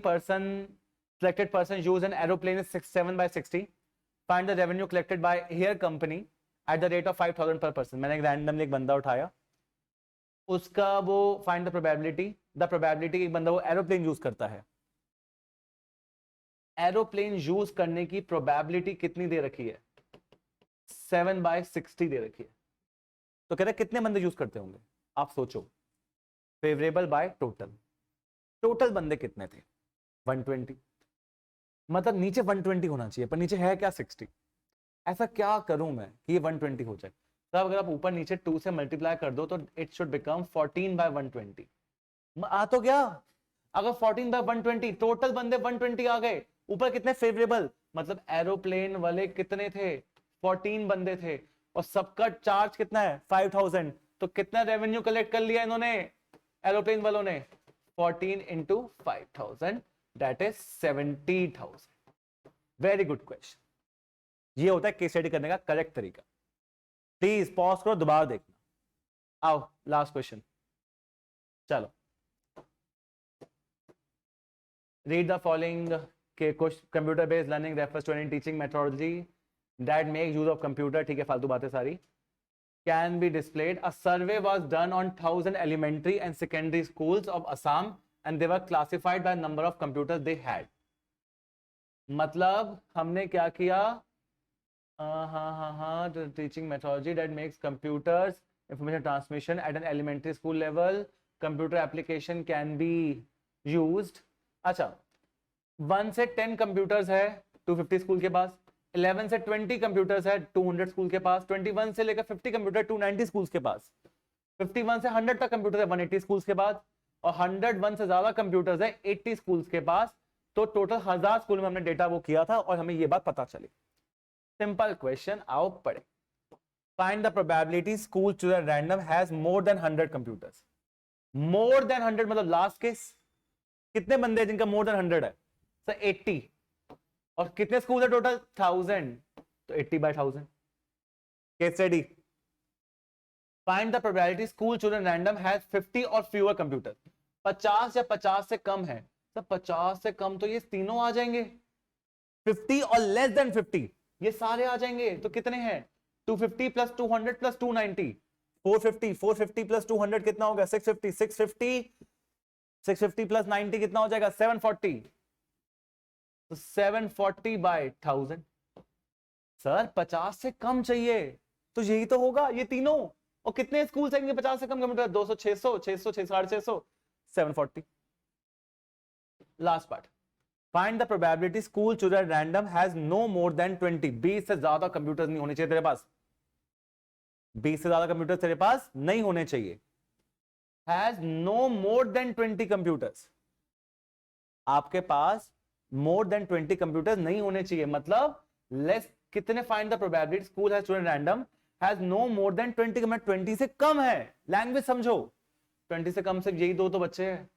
selected person use an aeroplane is 7 by 60। Find the revenue collected by air company at the rate of 5,000 per person। मैंने रैंडमली एक बंदा उठाया, उसका वो फाइंड द प्रोबेबिलिटी एक बंदा वो एरोप्लेन यूज करता है, एरोप्लेन यूज करने की प्रोबेबिलिटी कितनी दे रखी है 7 by 60 दे रखी है। तो कह रहे कितने बंदे यूज करते होंगे, आप सोचो, फेवरेबल बाय टोटल बंदे कितने थे 120, मतलब नीचे 120 होना चाहिए पर नीचे है क्या 60। ऐसा क्या करूं मैं कि ये 120 हो जाए, तब अगर आप ऊपर नीचे 2 से मल्टीप्लाई कर दो तो इट शुड बिकम 14 बाय 120। आ तो क्या, अगर 14 बाय 120 टोटल बंदे 120 आ गए, ऊपर कितने फेवरेबल, मतलब एरोप्लेन वाले कितने थे 14 बंदे थे और सबका चार्ज कितना है 5,000। तो कितना रेवेन्यू कलेक्ट कर लिया इन्होंने एरोप्लेन वालों ने, 14 into 5,000 that is 70,000। Very good question. ये होता है केस स्टडी करने का करेक्ट तरीका। प्लीज पॉज करो, दोबारा देखना। आओ लास्ट क्वेश्चन, चलो रीड द फॉलोइंग के computer based learning refers to any teaching methodology that make use of computer. ठीक है, फालतू बातें सारी। Can be displayed. A survey was done on 1000 elementary and secondary schools of Assam and they were classified by number of computers they had. मतलब हमने क्या किया, हाँ teaching methodology that makes computers information transmission at an elementary school level, computer application can be used. अच्छा, 1 से 10 computers है 250 school के पास, 11 से 20 कंप्यूटर्स है 200 स्कूल के पास, 21 से लेकर 50 कंप्यूटर 290 स्कूल्स के पास, 51 से 100 तक कंप्यूटर है 180 स्कूल्स के पास, और 101 से ज्यादा कंप्यूटर्स है 80 स्कूल्स के पास। तो टोटल 1000 स्कूल में हमने डेटा वो किया था और हमें ये बात पता चली। सिंपल क्वेश्चन, आओ पढ़े। Find the probability school chosen random has more than 100 computers. More than 100 मतलब लास्ट केस कितने बंदे जिनका मोर देन 100 है, सर 80, और कितने स्कूल है टोटल 1000, तो 80 by 1000। Case study find the probability school children random has 50 और फ्यूअर कंप्यूटर। 50 या 50 से कम है, तो 50 से कम तो ये तीनों आ जाएंगे। 50 और लेस देन 50 ये सारे आ जाएंगे। तो कितने हैं? 250 प्लस 200 प्लस 290, 450, 450 प्लस 200 कितना होगा? 650, 650 प्लस 90 कितना हो जाएगा? 740। तो 740 बाय 1000। सर 50 से कम चाहिए, तो यही तो होगा ये तीनों। और कितने स्कूल आएंगे 50 से कम computer? 200, 600, 600, 650, 740। Last part, find the probability school children random has no more than 20। 20 से ज्यादा कंप्यूटर्स नहीं होने चाहिए तेरे पास। 20 से ज्यादा कंप्यूटर्स तेरे पास नहीं होने चाहिए। Has no more than 20 computers. आपके पास मोर देन 20 कंप्यूटर्स नहीं होने चाहिए। मतलब लेस कितने? Find the probability school has children random has no more than 20। में 20 से कम है, लैंग्वेज समझो। 20 से कम से यही दो तो बच्चे हैं,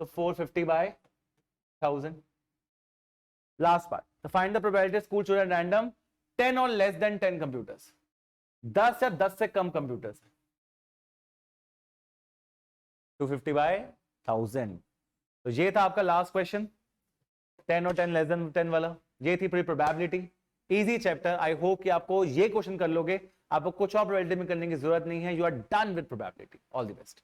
तो 450 बाय 1000। लास्ट पार्ट, तो find the probability school children random 10 और लेस देन 10 कंप्यूटर्स। 10 या 10 से कम कंप्यूटर्स। 250 बाय 1000। तो ये था आपका लास्ट क्वेश्चन, 10 और 10 लेस देन 10 वाला। ये थी पूरी probability, easy chapter. I hope कि आपको ये क्वेश्चन कर लोगे, आपको कुछ और प्रोबेबिलिटी में करने की जरूरत नहीं है। You are done with probability. All the best.